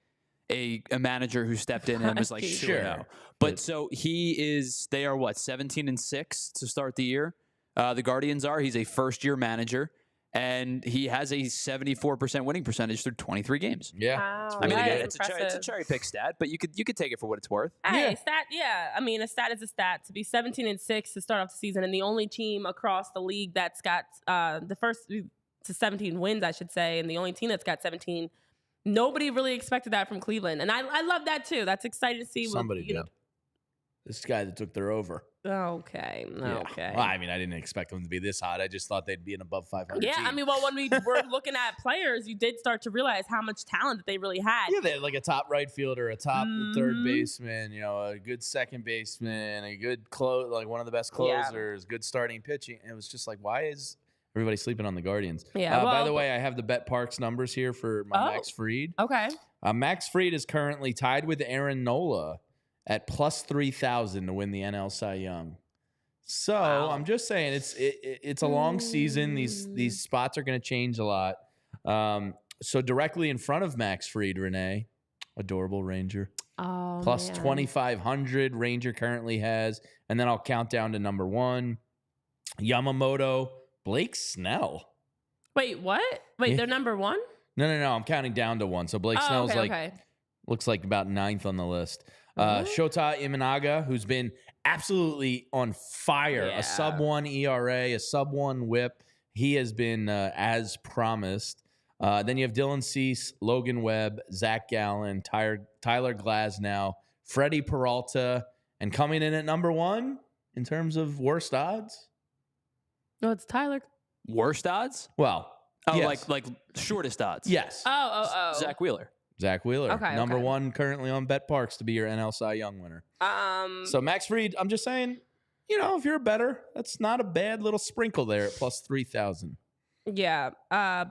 a manager who stepped in and was like 2-0. But so they are what, 17-6 to start the year? The Guardians are. He's a first-year manager. and he has a 74% winning percentage through 23 games. Yeah. Wow. I mean, That again, is it's a cherry pick stat, but you could take it for what it's worth. Hey, Yeah. stat, yeah. I mean, a stat is a stat. To be 17-6 to start off the season, and the only team across the league that's got the first to 17 wins, I should say, and the only team that's got 17. Nobody really expected that from Cleveland, and I love that too. That's exciting to see. Somebody did. This guy that took their over. Okay. Yeah. Well, I mean, I didn't expect them to be this hot. I just thought they'd be an above 500 Yeah, team. I mean, well, when we were looking at players, you did start to realize how much talent that they really had. Yeah, they had like a top right fielder, a top third baseman, a good second baseman, a good like one of the best closers, good starting pitching. And it was just like, why is everybody sleeping on the Guardians? Yeah. By the way, I have the Bet Parks numbers here for my Max Fried. Okay. Max Fried is currently tied with Aaron Nola at plus 3,000 to win the NL Cy Young. So I'm just saying it's a long season. These spots are going to change a lot. So directly in front of Max Fried, Renee, adorable Ranger, plus 2,500 Ranger currently has, and then I'll count down to number 1, Yamamoto, Blake Snell. Wait, what? Wait, they're number 1? No. I'm counting down to 1. So Blake Snell's looks like about 9th on the list. Shota Imanaga, who's been absolutely on fire, a sub-1 ERA, a sub-1 WHIP. He has been as promised. Then you have Dylan Cease, Logan Webb, Zach Gallen, Tyler Glasnow, Freddie Peralta, and coming in at number 1 in terms of worst odds. No, it's Tyler. Worst odds? Well, yes. like shortest odds. Yes. Oh. Zach Wheeler. Zach Wheeler, Okay, number 1 currently on Bet Parks to be your NL Cy Young winner. So Max Fried, I'm just saying, if you're a bettor, that's not a bad little sprinkle there at plus 3,000. Yeah.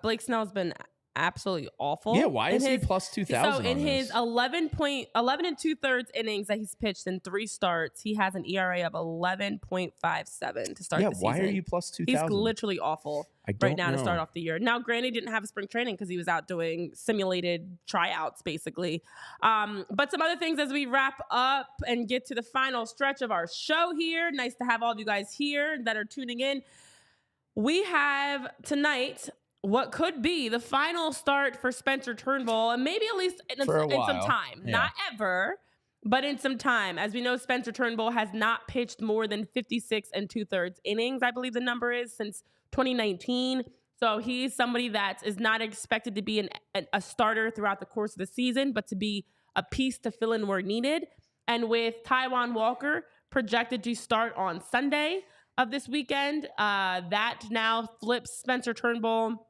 Blake Snell's been absolutely awful. Yeah, why is he plus 2,000? So in his 11 and 2/3 innings that he's pitched in 3 starts, he has an ERA of 11.57 to start the season. Yeah, why are you plus 2,000? He's literally awful right now to start off the year. Now, granted, he didn't have a spring training because he was out doing simulated tryouts, basically. But some other things as we wrap up and get to the final stretch of our show here. Nice to have all of you guys here that are tuning in. We have tonight what could be the final start for Spencer Turnbull, and maybe at least in some time. Yeah. Not ever, but in some time. As we know, Spencer Turnbull has not pitched more than 56 and 2/3 innings, I believe the number is, since 2019. So he's somebody that is not expected to be a starter throughout the course of the season, but to be a piece to fill in where needed. And with Taijuan Walker projected to start on Sunday of this weekend, that now flips Spencer Turnbull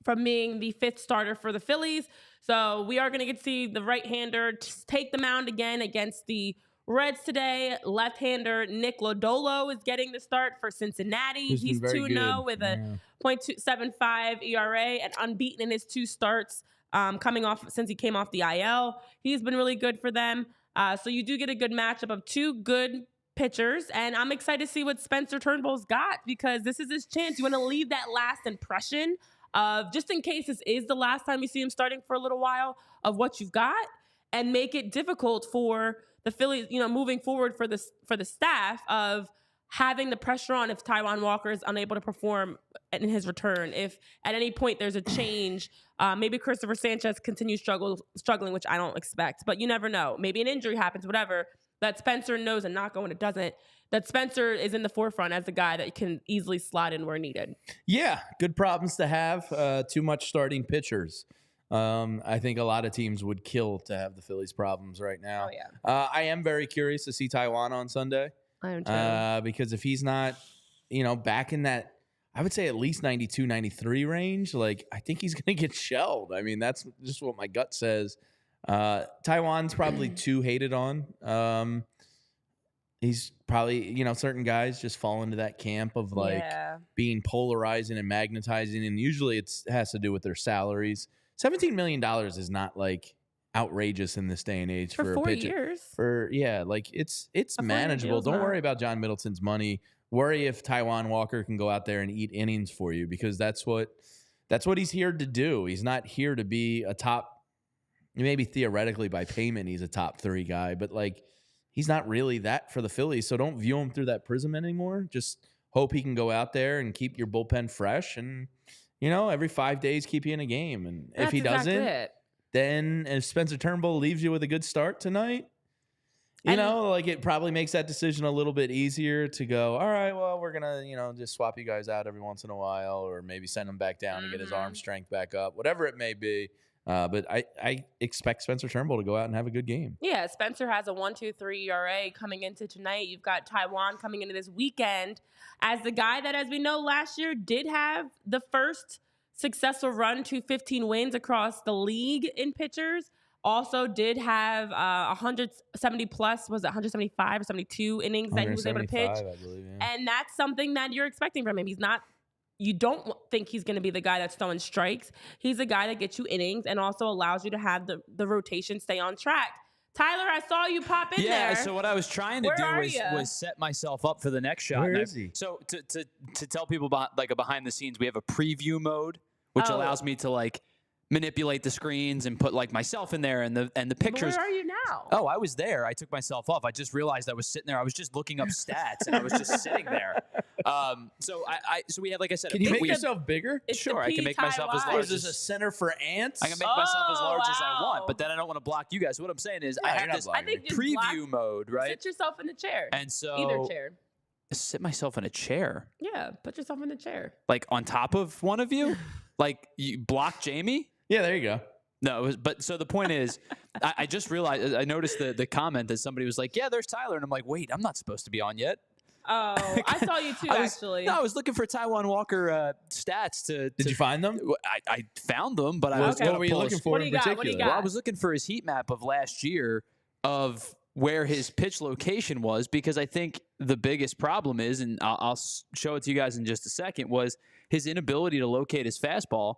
from being the 5th starter for the Phillies. So we are going to get to see the right-hander take the mound again against the Reds today. Left-hander Nick Lodolo is getting the start for Cincinnati. He's 2-0 with a .275 ERA and unbeaten in his 2 starts coming off since he came off the IL. He's been really good for them. So you do get a good matchup of 2 good pitchers, and I'm excited to see what Spencer Turnbull's got, because this is his chance. You want to leave that last impression of, just in case this is the last time you see him starting for a little while, of what you've got, and make it difficult for the Phillies, moving forward for the staff of having the pressure on if Taijuan Walker is unable to perform in his return. If at any point there's a change, maybe Cristopher Sanchez continues struggling, which I don't expect, but you never know. Maybe an injury happens, whatever, that Spencer knows, and not going, it doesn't, that Spencer is in the forefront as the guy that can easily slot in where needed. Yeah, good problems to have. Too much starting pitchers. I think a lot of teams would kill to have the Phillies problems right now. Oh, yeah. I am very curious to see Taijuan on Sunday. I am too. Because if he's not, back in that, I would say at least 92, 93 range, like, I think he's going to get shelled. I mean, that's just what my gut says. Taijuan's probably too hated on. He's probably, certain guys just fall into that camp of being polarizing and magnetizing. And usually it has to do with their salaries. $17 million is not outrageous in this day and age for 4 a pitcher. years. It's manageable. Don't worry about John Middleton's money. Worry if Taijuan Walker can go out there and eat innings for you, because that's what he's here to do. He's not here to be a top, maybe theoretically by payment he's a top 3 guy, but he's not really that for the Phillies. So don't view him through that prism anymore. Just hope he can go out there and keep your bullpen fresh and every 5 days keep you in a game. And if he doesn't, then if Spencer Turnbull leaves you with a good start tonight, it probably makes that decision a little bit easier to go, all right, well, we're going to, just swap you guys out every once in a while, or maybe send him back down to get his arm strength back up, whatever it may be. But I expect Spencer Turnbull to go out and have a good game. Yeah, Spencer has a 1.23 ERA coming into tonight. You've got Taijuan coming into this weekend as the guy that, as we know, last year did have the first successful run to 15 wins across the league in pitchers. Also did have 170 plus, was it 175 or 72 innings that he was able to pitch? I believe, yeah. And that's something that you're expecting from him. You don't think he's going to be the guy that's throwing strikes. He's a guy that gets you innings and also allows you to have the rotation stay on track. Tyler, I saw you pop in there. Yeah, so what I was trying to do was set myself up for the next shot. Where is he? So to tell people about like a behind the scenes, we have a preview mode, which allows me to like manipulate the screens and put like myself in there and the pictures. But where are you now? Oh, I was there. I took myself off. I just realized I was sitting there. I was just looking up stats and I was just sitting there. So we have, like I said, can you make yourself bigger? Sure, I can make myself as large. Is this a center for ants? I can make myself as large as I want, but then I don't want to block you guys. What I'm saying is, I have this preview mode, right? Sit yourself in the chair. And so either chair. Sit myself in a chair. Yeah, put yourself in the chair. Like on top of one of you, like you block Jamie. Yeah, there you go. No, but so the point is, I just realized, I noticed the comment that somebody was like, yeah, there's Tyler. And I'm like, wait, I'm not supposed to be on yet. Oh, I saw you too, actually. No, I was looking for Taijuan Walker stats. Did you find them? I found them, but what were you looking for in particular? What do you got? Well, I was looking for his heat map of last year of where his pitch location was, because I think the biggest problem is, and I'll show it to you guys in just a second, was his inability to locate his fastball.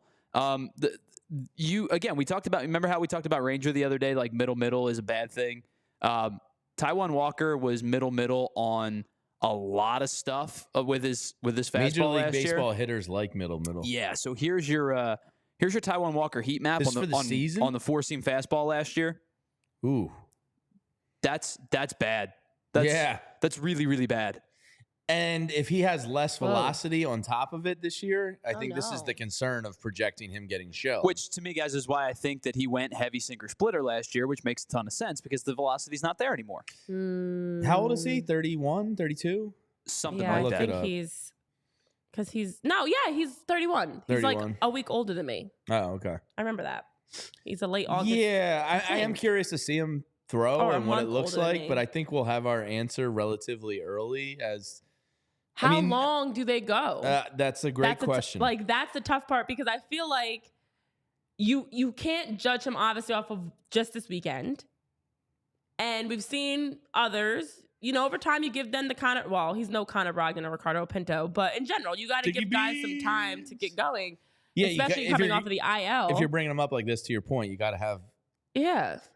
We talked about, remember how we talked about Ranger the other day, like middle is a bad thing. Taijuan Walker was middle on a lot of stuff with his fastball. Major League last Baseball year. Hitters like middle. Yeah, so here's your Taijuan Walker heat map on the season on the four-seam fastball last year. Ooh, that's bad. That's really, really bad. And if he has less velocity on top of it this year, I think this is the concern of projecting him getting shelled. Which, to me, guys, is why I think that he went heavy sinker splitter last year, which makes a ton of sense because the velocity's not there anymore. How old is he? 31, 32? Something like that. I think he's 31. He's like a week older than me. Oh, okay. I remember that. He's a late August. Yeah, I am curious to see him throw and what it looks like, but I think we'll have our answer relatively early as... How long do they go? That's a great question. That's the tough part, because I feel like you can't judge him obviously off of just this weekend. And we've seen others, over time you give them the he's no Connor Brogdon or Ricardo Pinto, but in general, you got to give guys some time to get going. Yeah, especially coming off of the IL. If you're bringing them up like this, to your point, you got to have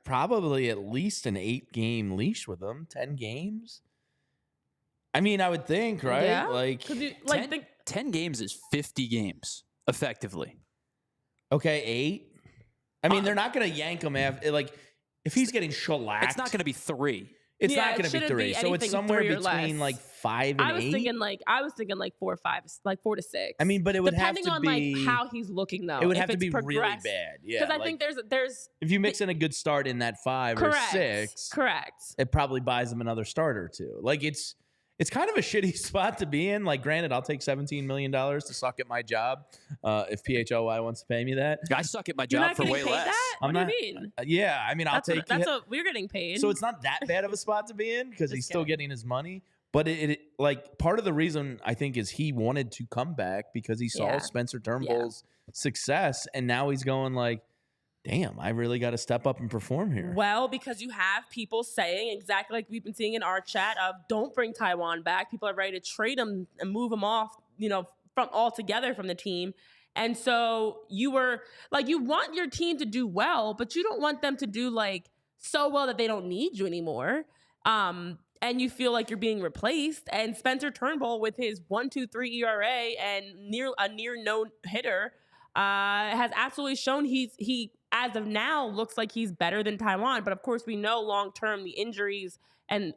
probably at least an 8-game leash with them, 10 games. I mean, I would think, right? Yeah. 10 games is 50 games, effectively. Okay, 8. I mean, they're not going to yank him if he's getting shellacked. It's not going to be 3. It's not going to be 3. So it's somewhere between 5 and 8. I was thinking 4 or 5, 4 to 6. I mean, but it would depending have to be on how he's looking though. It would have to be really bad. Yeah. Because I think there's if you mix in a good start in that 5 or 6, correct. It probably buys them another starter or two. It's kind of a shitty spot to be in. Granted, I'll take $17 million to suck at my job if PHLY wants to pay me that. I suck at my job for way less. What do you mean? Yeah, I mean, I'll take that's what we're getting paid. So it's not that bad of a spot to be in because he's still getting his money. But it part of the reason I think is he wanted to come back because he saw Spencer Turnbull's success, and now he's going damn, I really got to step up and perform here. Well, because you have people saying exactly like we've been seeing in our chat of don't bring Taijuan back. People are ready to trade him and move him off, from altogether from the team. And so you were you want your team to do well, but you don't want them to do so well that they don't need you anymore. And you feel like you're being replaced. And Spencer Turnbull with his 1.23 ERA and a near no hitter has absolutely shown he as of now looks like he's better than Taijuan. But of course we know long-term the injuries and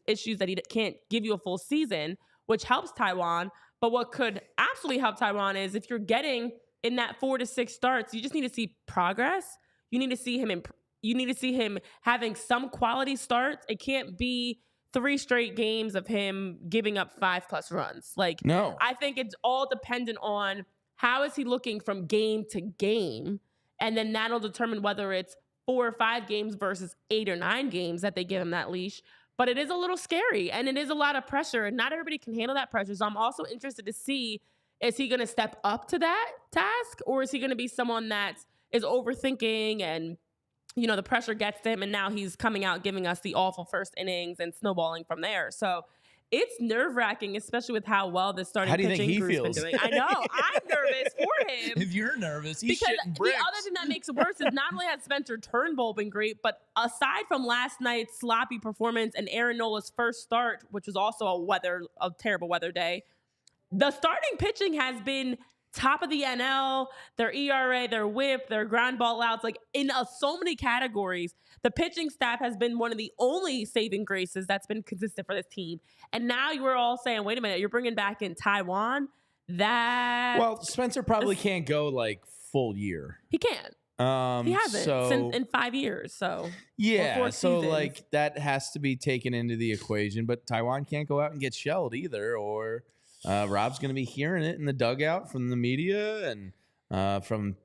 issues that he can't give you a full season, which helps Taijuan. But what could absolutely help Taijuan is if you're getting in that 4 to 6 starts, you just need to see progress. You need to see him you need to see him having some quality starts. It can't be 3 straight games of him giving up 5+ runs. Like, no, I think it's all dependent on how is he looking from game to game, and then that'll determine whether it's 4 or 5 games versus 8 or 9 games that they give him that leash. But it is a little scary, and it is a lot of pressure, and not everybody can handle that pressure. So I'm also interested to see, is he going to step up to that task, or is he going to be someone that is overthinking and, you know, the pressure gets to him, and now he's coming out giving us the awful first innings and snowballing from there. So it's nerve-wracking, especially with how well this starting pitching crew's been doing. I know. I'm nervous for him. If you're nervous, he's because shitting bricks. The other thing that makes it worse is not only has Spencer Turnbull been great, but aside from last night's sloppy performance and Aaron Nola's first start, which was also a terrible weather day, the starting pitching has been top of the NL, their ERA, their whip, their ground ball outs, like in so many categories. The pitching staff has been one of the only saving graces that's been consistent for this team. And now you were all saying, wait a minute, you're bringing back in Taiwan? Well, Spencer probably can't go like full year. He can't. He hasn't since in 5 years. So yeah, 4 so seasons. like that has to be taken into the equation. But Taiwan can't go out and get shelled either, or Rob's going to be hearing it in the dugout from the media and from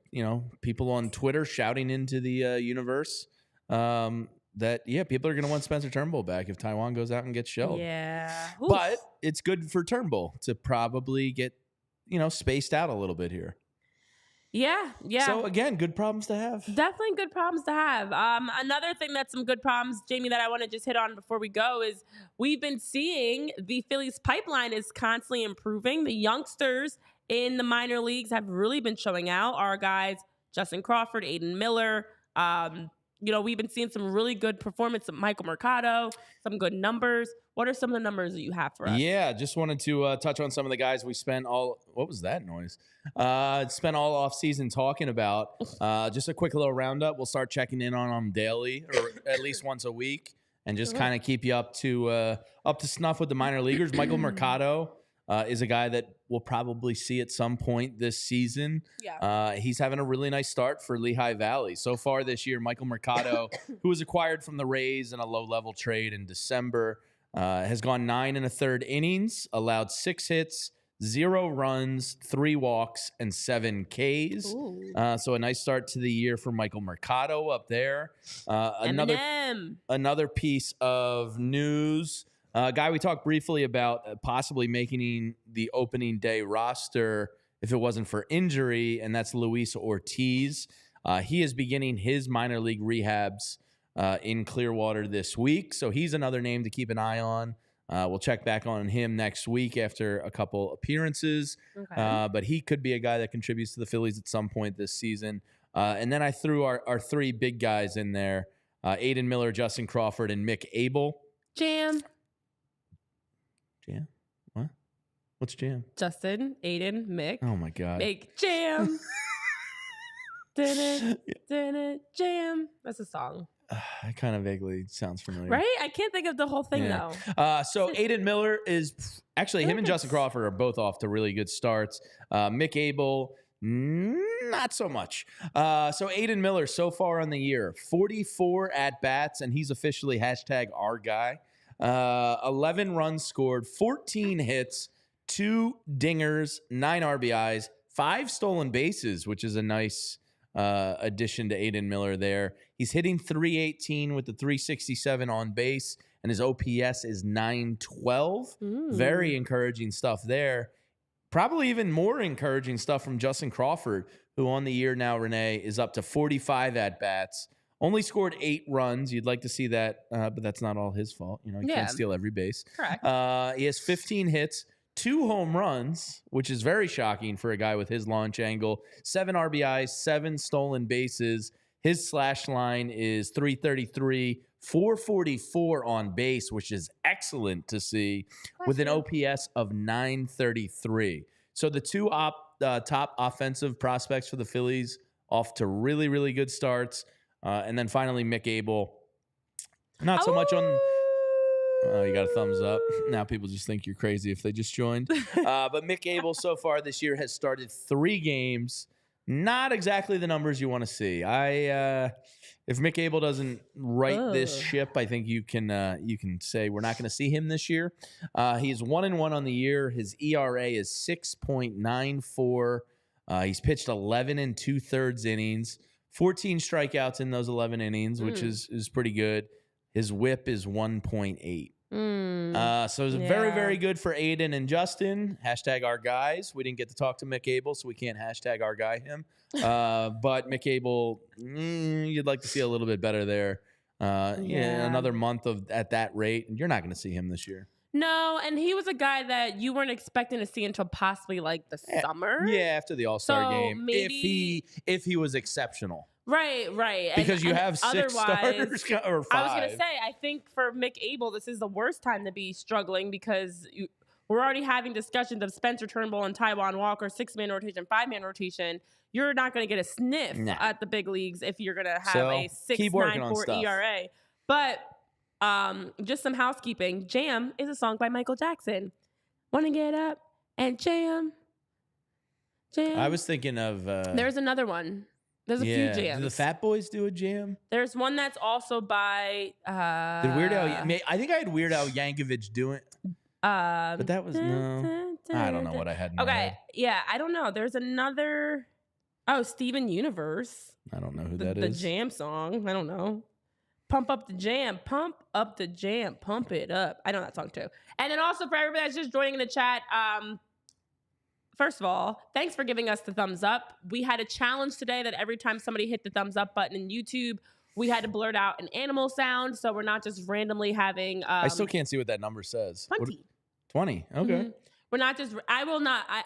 people on Twitter shouting into the universe that people are going to want Spencer Turnbull back if Taiwan goes out and gets shelled. Yeah, oof. But it's good for Turnbull to probably get spaced out a little bit here. Yeah. So again, good problems to have. Definitely good problems to have. Another thing that's some good problems, Jamie, that I want to just hit on before we go is we've been seeing the Phillies pipeline is constantly improving. The youngsters in the minor leagues have really been showing out. Our guys, Justin Crawford, Aiden Miller. We've been seeing some really good performance of Michael Mercado, some good numbers. What are some of the numbers that you have for us? Yeah, just wanted to touch on some of the guys we spent all. What was that noise? Spent all off season talking about. Just a quick little roundup. We'll start checking in on them daily, or at least once a week, and just kind of keep you up to snuff with the minor leaguers. Michael Mercado is a guy that we'll probably see at some point this season. Yeah. He's having a really nice start for Lehigh Valley. So far this year, Michael Mercado, who was acquired from the Rays in a low-level trade in December, has gone 9 1/3 innings, allowed 6 hits, 0 runs, 3 walks, and 7 Ks. So a nice start to the year for Michael Mercado up there. Another piece of news. A guy we talked briefly about possibly making the opening day roster if it wasn't for injury, and that's Luis Ortiz. He is beginning his minor league rehabs in Clearwater this week, so he's another name to keep an eye on. We'll check back on him next week after a couple appearances, but he could be a guy that contributes to the Phillies at some point this season. And then I threw our 3 big guys in there, Aiden Miller, Justin Crawford, and Mick Abel. Jam? What? What's Jam? Justin, Aiden, Mick. Oh, my God. Make Jam. Jam. That's a song. It kind of vaguely sounds familiar. Right? I can't think of the whole thing, though. So Aiden Miller is actually, him and Justin Crawford are both off to really good starts. Mick Abel, not so much. So Aiden Miller, so far on the year, 44 at-bats, and he's officially #our guy. 11 runs scored, 14 hits, 2 dingers, 9 RBIs, 5 stolen bases, which is a nice addition to Aiden Miller there. He's hitting .318 with the .367 on base, and his OPS is .912. Very encouraging stuff there. Probably even more encouraging stuff from Justin Crawford, who on the year now, Renee, is up to 45 at-bats. Only scored 8 runs. You'd like to see that, but that's not all his fault. He can't steal every base. Correct. He has 15 hits, 2 home runs, which is very shocking for a guy with his launch angle. 7 RBIs, 7 stolen bases. His slash line is .333, .444 on base, which is excellent to see, with an OPS of .933. So the 2 top offensive prospects for the Phillies off to really, really good starts. And then finally, Mick Abel. Not so much on... Oh, you got a thumbs up. Now people just think you're crazy if they just joined. But Mick Abel so far this year has started 3 games. Not exactly the numbers you want to see. If Mick Abel doesn't right this ship, I think you can say we're not going to see him this year. He's 1-1 on the year. His ERA is 6.94. He's pitched 11 2/3 innings, 14 strikeouts in those 11 innings, which is pretty good. His WHIP is 1.8. So it's very, very good for Aiden and Justin. Hashtag our guys. We didn't get to talk to Mick Abel, so we can't hashtag our guy him. But Mick Abel, you'd like to see a little bit better there. Another month at that rate, and you're not going to see him this year. No, and he was a guy that you weren't expecting to see until possibly like the summer. Yeah, after the All-Star game, maybe, if he was exceptional. Right. Because you have 6 starters or 5. I was going to say, I think for Mick Abel, this is the worst time to be struggling because we're already having discussions of Spencer Turnbull and Taijuan Walker, 6-man rotation, 5-man rotation. You're not going to get a sniff at the big leagues if you're going to have a 6.94 ERA. But just some housekeeping. Jam is a song by Michael Jackson. Want to get up and jam. I was thinking of... There's another one. There's a few jams. Do the Fat Boys do a jam? There's one that's also by... Did Weird Al... I think I had Weird Al Yankovic do it. But that was... No. I don't know what I had in my head. Yeah, I don't know. There's another... Oh, Steven Universe. I don't know who that is. The jam song. I don't know. Pump up the jam. Pump up the jam. Pump it up. I know that song too. And then also for everybody that's just joining in the chat... First of all, thanks for giving us the thumbs up. We had a challenge today that every time somebody hit the thumbs up button in YouTube, we had to blurt out an animal sound. So we're not just randomly having... I still can't see what that number says. 20. 20. Okay. Mm-hmm. We're not just...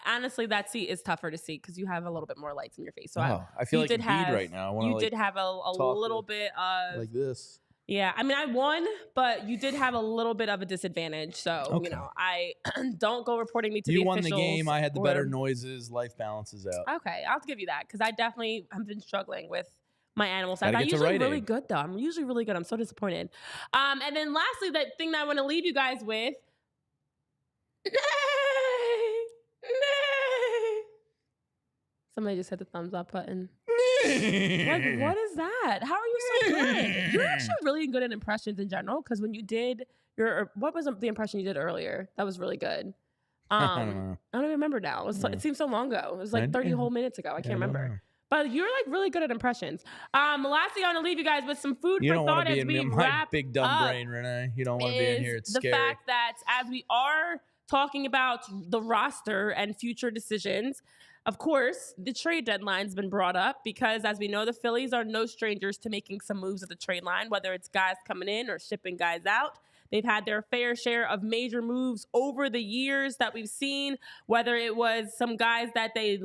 honestly, that seat is tougher to see because you have a little bit more lights in your face. So I feel like a bead right now. You did have a little bit of... Like this. Yeah, I mean, I won, but you did have a little bit of a disadvantage. So, I don't go reporting me to the officials. You won the game. I had the better noises. Life balances out. Okay, I'll give you that because I definitely have been struggling with my animal sounds. I'm usually really good, though. I'm usually really good. I'm so disappointed. And then lastly, that thing that I want to leave you guys with. Somebody just hit the thumbs up button. Like, what is that? How are you so good? You're actually really good at impressions in general because when you did what was the impression you did earlier? That was really good. I don't know. I don't even remember now. It seems so long ago. It was like 30 whole minutes ago. I can't remember. But you're like really good at impressions. Lastly, I want to leave you guys with some food for thought as we wrap big dumb brain, Renee. You don't want to be in here. It's scary. The fact that as we are talking about the roster and future decisions, of course, the trade deadline's been brought up because, as we know, the Phillies are no strangers to making some moves at the trade line, whether it's guys coming in or shipping guys out. They've had their fair share of major moves over the years that we've seen, whether it was some guys that they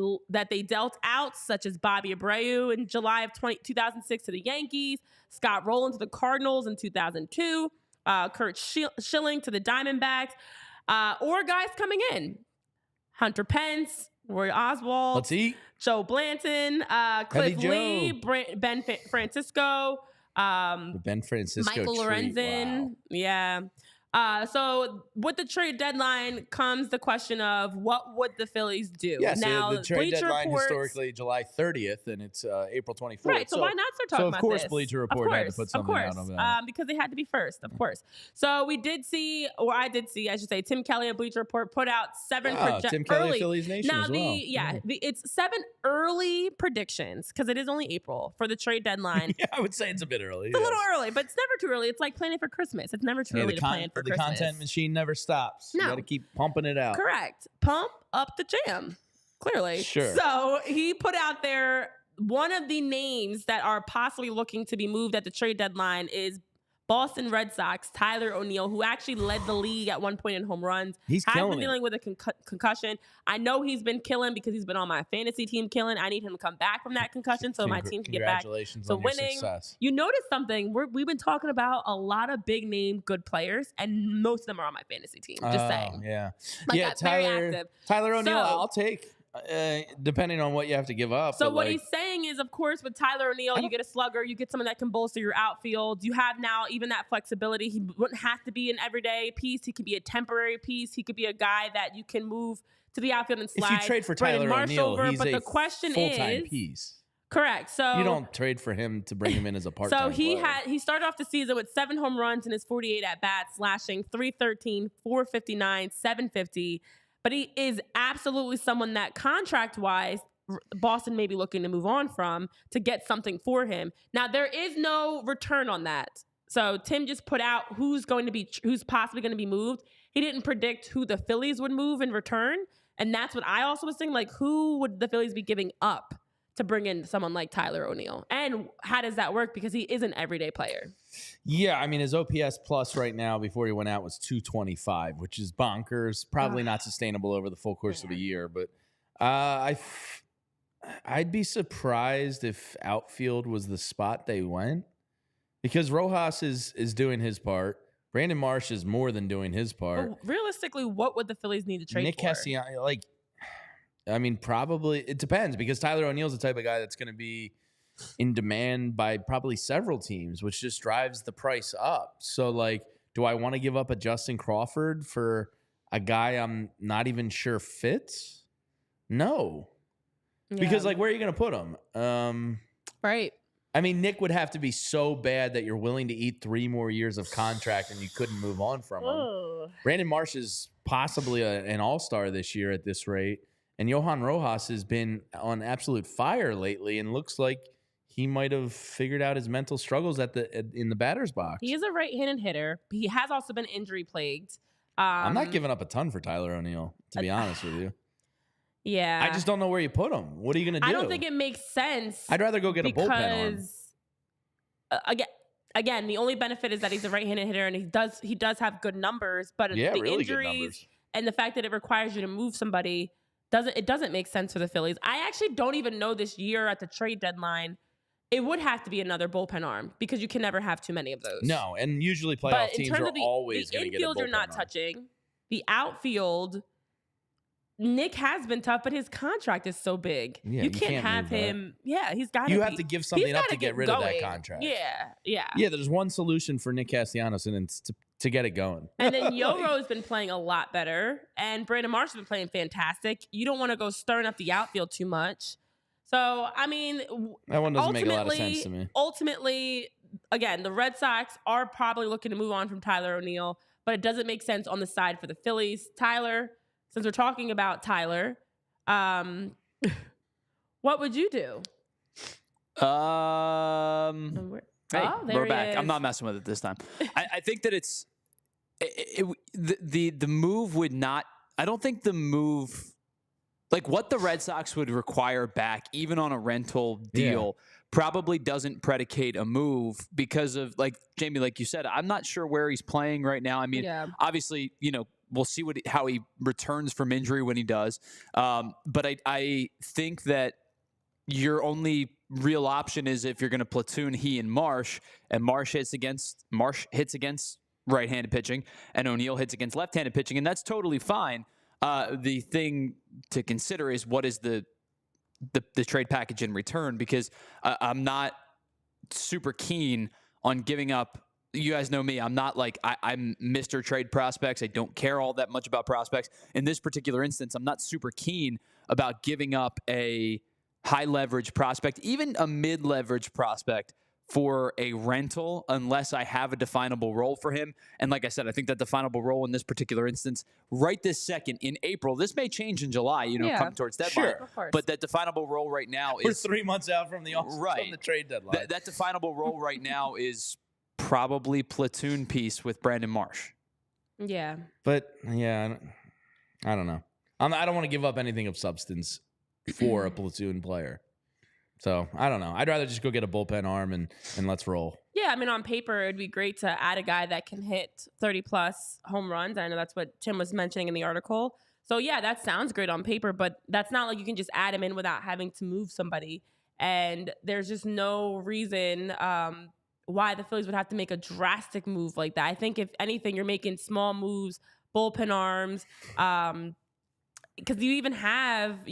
dealt out, such as Bobby Abreu in July of 2006 to the Yankees, Scott Rowland to the Cardinals in 2002, Kurt Schilling to the Diamondbacks, or guys coming in, Hunter Pence, Roy Oswald, let's eat. Joe Blanton, Cliff Lee, Ben Francisco, Michael Lorenzen. Wow. Yeah. So with the trade deadline comes the question of what would the Phillies do? Yeah, now, so the trade deadline historically July 30th, and it's April 24th. Right, so why not start talking about this? So of course Bleacher Report had to put something out on that. Because they had to be first, of course. So we did see, or I did see, I should say, Tim Kelly of Bleacher Report put out 7 Tim Kelly of Phillies Nation now as well. It's 7 early predictions, because it is only April, for the trade deadline. Yeah, I would say it's a bit early. It's a little early, but it's never too early. It's like planning for Christmas. It's never too early to plan for Christmas. The content machine never stops. No. You got to keep pumping it out. Correct. Pump up the jam. Clearly. Sure. So he put out there one of the names that are possibly looking to be moved at the trade deadline is Boston Red Sox, Tyler O'Neill, who actually led the league at one point in home runs. He's been dealing with a concussion. I know he's been killing because he's been on my fantasy team killing. I need him to come back from that concussion so my team can get back. Congratulations on your winning. Success. You notice something. We've been talking about a lot of big name good players, and most of them are on my fantasy team. Just saying. Yeah. Like very active. Tyler O'Neill, I'll take. Depending on what you have to give up. So what he's saying is, of course, with Tyler O'Neill, you get a slugger, you get someone that can bolster your outfield. You have now even that flexibility. He wouldn't have to be an everyday piece. He could be a temporary piece. He could be a guy that you can move to the outfield and slide. If you trade for Tyler O'Neill, he's but a the question full-time is, piece. Correct. So you don't trade for him to bring him in as a part-time So player. he started off the season with 7 home runs in his 48 at-bats, slashing .313, .459, .750. But he is absolutely someone that contract-wise, Boston may be looking to move on from to get something for him. Now, there is no return on that. So Tim just put out who's possibly going to be moved. He didn't predict who the Phillies would move in return. And that's what I also was saying, like, who would the Phillies be giving up to bring in someone like Tyler O'Neill? And how does that work? Because he is an everyday player. Yeah, I mean, his OPS plus right now before he went out was 225, which is bonkers. Probably not sustainable over the full course of a year. But I'd be surprised if outfield was the spot they went, because Rojas is doing his part. Brandon Marsh is more than doing his part. But realistically, what would the Phillies need to trade Nick for? Castellanos, like, I mean, probably it depends, because Tyler O'Neill's the type of guy that's going to be in demand by probably several teams, which just drives the price up. So, like, do I want to give up a Justin Crawford for a guy I'm not even sure fits? No. Yeah. Because, like, where are you going to put him? Right. I mean, Nick would have to be so bad that you're willing to eat 3 more years of contract and you couldn't move on from him. Brandon Marsh is possibly an all-star this year at this rate. And Johan Rojas has been on absolute fire lately and looks like he might have figured out his mental struggles in the batter's box. He is a right-handed hitter. He has also been injury-plagued. I'm not giving up a ton for Tyler O'Neill, to be honest with you. Yeah. I just don't know where you put him. What are you going to do? I don't think it makes sense. I'd rather go get a bullpen arm. Again, the only benefit is that he's a right-handed hitter and he does have good numbers, but the really injuries and the fact that it requires you to move somebody doesn't make sense for the Phillies. I actually don't even know this year at the trade deadline. It would have to be another bullpen arm because you can never have too many of those. No, and usually playoff teams are always going to get a bullpen arm. The infield you're not touching. The outfield, Nick has been tough, but his contract is so big. Yeah, you can't have him. Yeah, he's got to. You have to give something up to get rid of that contract. Yeah. Yeah, there's one solution for Nick Castellanos, and it's to get it going. And then Yoro's been playing a lot better, and Brandon Marsh has been playing fantastic. You don't want to go stirring up the outfield too much. So, I mean, that one doesn't make a lot of sense to me. Ultimately, again, the Red Sox are probably looking to move on from Tyler O'Neill, but it doesn't make sense on the side for the Phillies. Tyler, since we're talking about Tyler, what would you do? Hey, we're back. I'm not messing with it this time. I think that the move would not. I don't think the move, like what the Red Sox would require back, even on a rental deal, probably doesn't predicate a move because of, like Jamie, like you said, I'm not sure where he's playing right now. I mean, obviously, we'll see how he returns from injury when he does. But I think that your only real option is if you're going to platoon he and Marsh hits against right-handed pitching and O'Neill hits against left-handed pitching, and that's totally fine. The thing to consider is what is the trade package in return, because I'm not super keen on giving up. You guys know me. I'm not like I'm Mr. Trade Prospects. I don't care all that much about prospects. In this particular instance, I'm not super keen about giving up a high leverage prospect, even a mid leverage prospect, for a rental unless I have a definable role for him. And like I said, I think that definable role in this particular instance, right this second in April, this may change in July, come towards deadline. Sure. But that definable role right now we're 3 months out from the trade deadline. That definable role right now is probably platoon piece with Brandon Marsh. Yeah. But I don't know. I don't want to give up anything of substance for a platoon player. So, I don't know. I'd rather just go get a bullpen arm and let's roll. Yeah, I mean, on paper, it'd be great to add a guy that can hit 30-plus home runs. I know that's what Tim was mentioning in the article. So, yeah, that sounds great on paper, but that's not like you can just add him in without having to move somebody. And there's just no reason why the Phillies would have to make a drastic move like that. I think, if anything, you're making small moves, bullpen arms, because you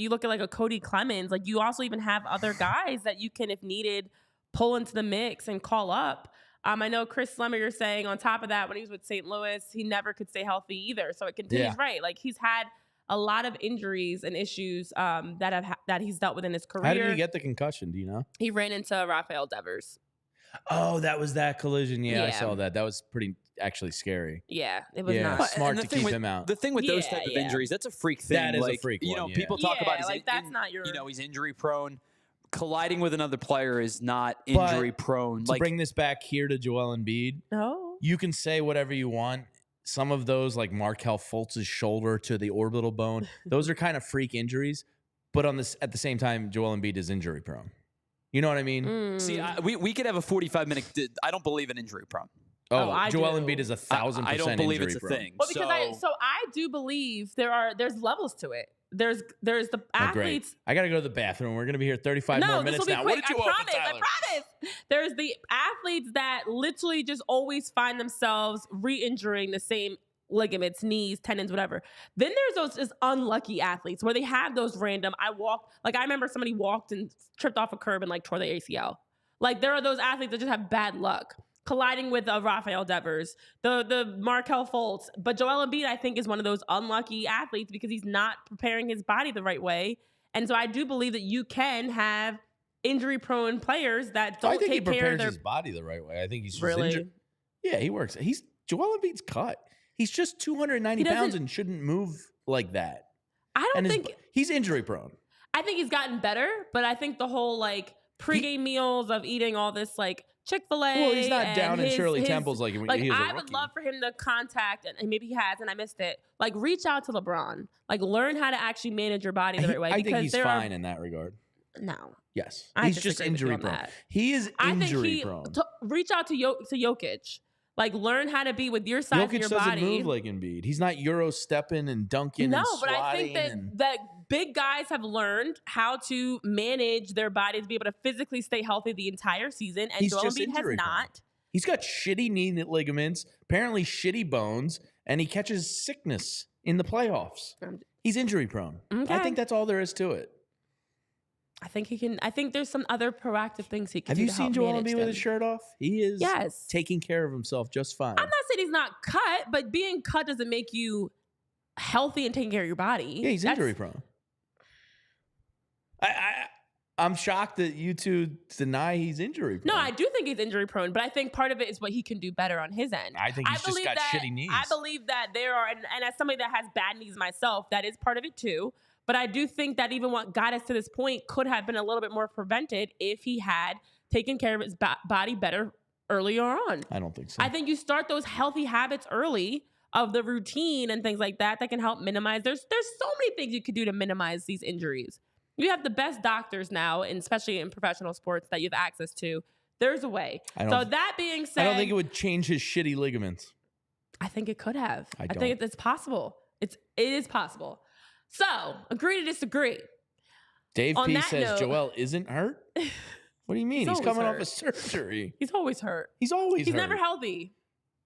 look at like a Cody Clemens, like you also even have other guys that you can, if needed, pull into the mix and call up. I know Chris Slemmer, you're saying on top of that, when he was with St. Louis, he never could stay healthy either. So it continues, right? Like he's had a lot of injuries and issues that he's dealt with in his career. How did he get the concussion? Do you know? He ran into Rafael Devers. Oh, that was that collision. Yeah, I saw that. That was pretty actually scary. Yeah, it was not smart to keep him out. The thing with those type of injuries, that's a freak thing. That is a freak one, people talk about that's not your. He's injury prone. Colliding with another player is not injury prone. To bring this back here to Joel Embiid, you can say whatever you want. Some of those, like Markelle Fultz's shoulder to the orbital bone, those are kind of freak injuries. But at the same time, Joel Embiid is injury prone. You know what I mean? See, we could have a 45-minute. I don't believe in injury prone. Oh, Joel Embiid is 1,000% I don't believe injury it's a prone. thing. Well, because I do believe there's levels to it. There's the athletes. I got to go to the bathroom. We're going to be here 35 more minutes now. Quick. What did you I promise. There's the athletes that literally just always find themselves re-injuring the same ligaments, knees, tendons, whatever. Then there's those just unlucky athletes where they have those random. I remember somebody walked and tripped off a curb and like tore the ACL. Like there are those athletes that just have bad luck. Colliding with Rafael Devers, the Markelle Fultz. But Joel Embiid, I think, is one of those unlucky athletes because he's not preparing his body the right way. And so I do believe that you can have injury-prone players that don't take care of their... I think he prepares his body the right way. I think he's just injured. Yeah, he works. Joel Embiid's cut. He's just 290 pounds and shouldn't move like that. I don't think... He's injury-prone. I think he's gotten better, but I think the whole, like, pregame meals of eating all this, like... Chick-fil-A. Well, he's not down in Shirley Temple's like he is a rookie. I would love for him to contact, and maybe he has, and I missed it. Like, reach out to LeBron. Like, learn how to actually manage your body the right way. I think he's fine in that regard. No. Yes. He's just injury prone. He is injury prone. Reach out to Jokic. Like, learn how to be with your size and your body. Jokic doesn't move like Embiid. He's not Euro stepping and dunking and swatting. No, but I think that big guys have learned how to manage their body to be able to physically stay healthy the entire season, and Joel Embiid has not. He's got shitty knee ligaments, apparently shitty bones, and he catches sickness in the playoffs. He's injury prone. Okay. I think that's all there is to it. I think he can. I think there's some other proactive things he can do. Have you seen Joel Embiid with his shirt off? He is taking care of himself just fine. I'm not saying he's not cut, but being cut doesn't make you healthy and taking care of your body. Yeah, he's injury prone. I'm shocked that you two deny he's injury prone. No, I do think he's injury prone, but I think part of it is what he can do better on his end. I think he's just got shitty knees. I believe that there are, and as somebody that has bad knees myself, that is part of it too. But I do think that even what got us to this point could have been a little bit more prevented if he had taken care of his body better earlier on. I don't think so. I think you start those healthy habits early of the routine and things like that can help minimize. There's so many things you could do to minimize these injuries. You have the best doctors now, and especially in professional sports, that you have access to. There's a way. So that being said, I don't think it would change his shitty ligaments. I think it could have. I think it's possible. It is possible. So, agree to disagree. Dave P says Joel isn't hurt? What do you mean? He's coming off a surgery. He's always hurt. He's never healthy.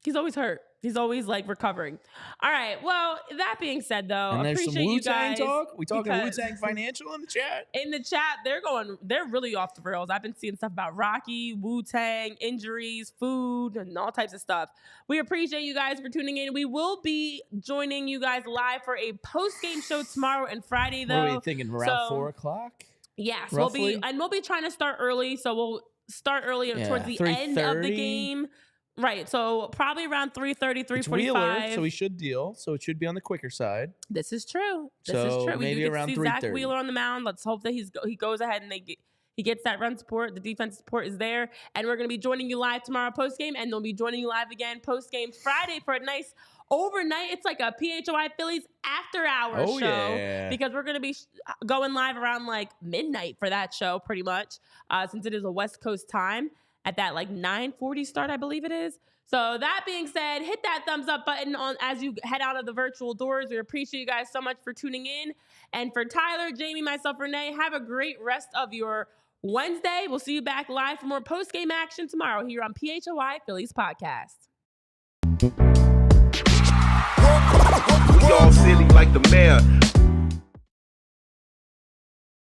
He's always hurt. He's always like recovering. All right. Well, that being said, though, and there's appreciate some you guys. talk. We talking Wu-Tang Financial in the chat? In the chat, they're really off the rails. I've been seeing stuff about Rocky, Wu-Tang, injuries, food, and all types of stuff. We appreciate you guys for tuning in. We will be joining you guys live for a post-game show tomorrow and Friday, though. What are we thinking? Around 4 o'clock? Yes, we'll be trying to start early, so we'll start early towards the end of the game. Right, so probably around 3:30, 3:45. It's Wheeler, so we should deal. So it should be on the quicker side. This is true. Maybe around 3:30. Zach Wheeler on the mound. Let's hope that he goes ahead and he gets that run support. The defense support is there, and we're going to be joining you live tomorrow post game, and they'll be joining you live again post game Friday for a nice overnight. It's like a PHLY Phillies after hours show because we're going to be going live around like midnight for that show, pretty much, since it is a West Coast time. At that like 9:40 start, I believe it is. So that being said, hit that thumbs up button as you head out of the virtual doors. We appreciate you guys so much for tuning in. And for Tyler, Jamie, myself, Renee, have a great rest of your Wednesday. We'll see you back live for more post-game action tomorrow here on PHLY Phillies Podcast. We all silly like the mayor.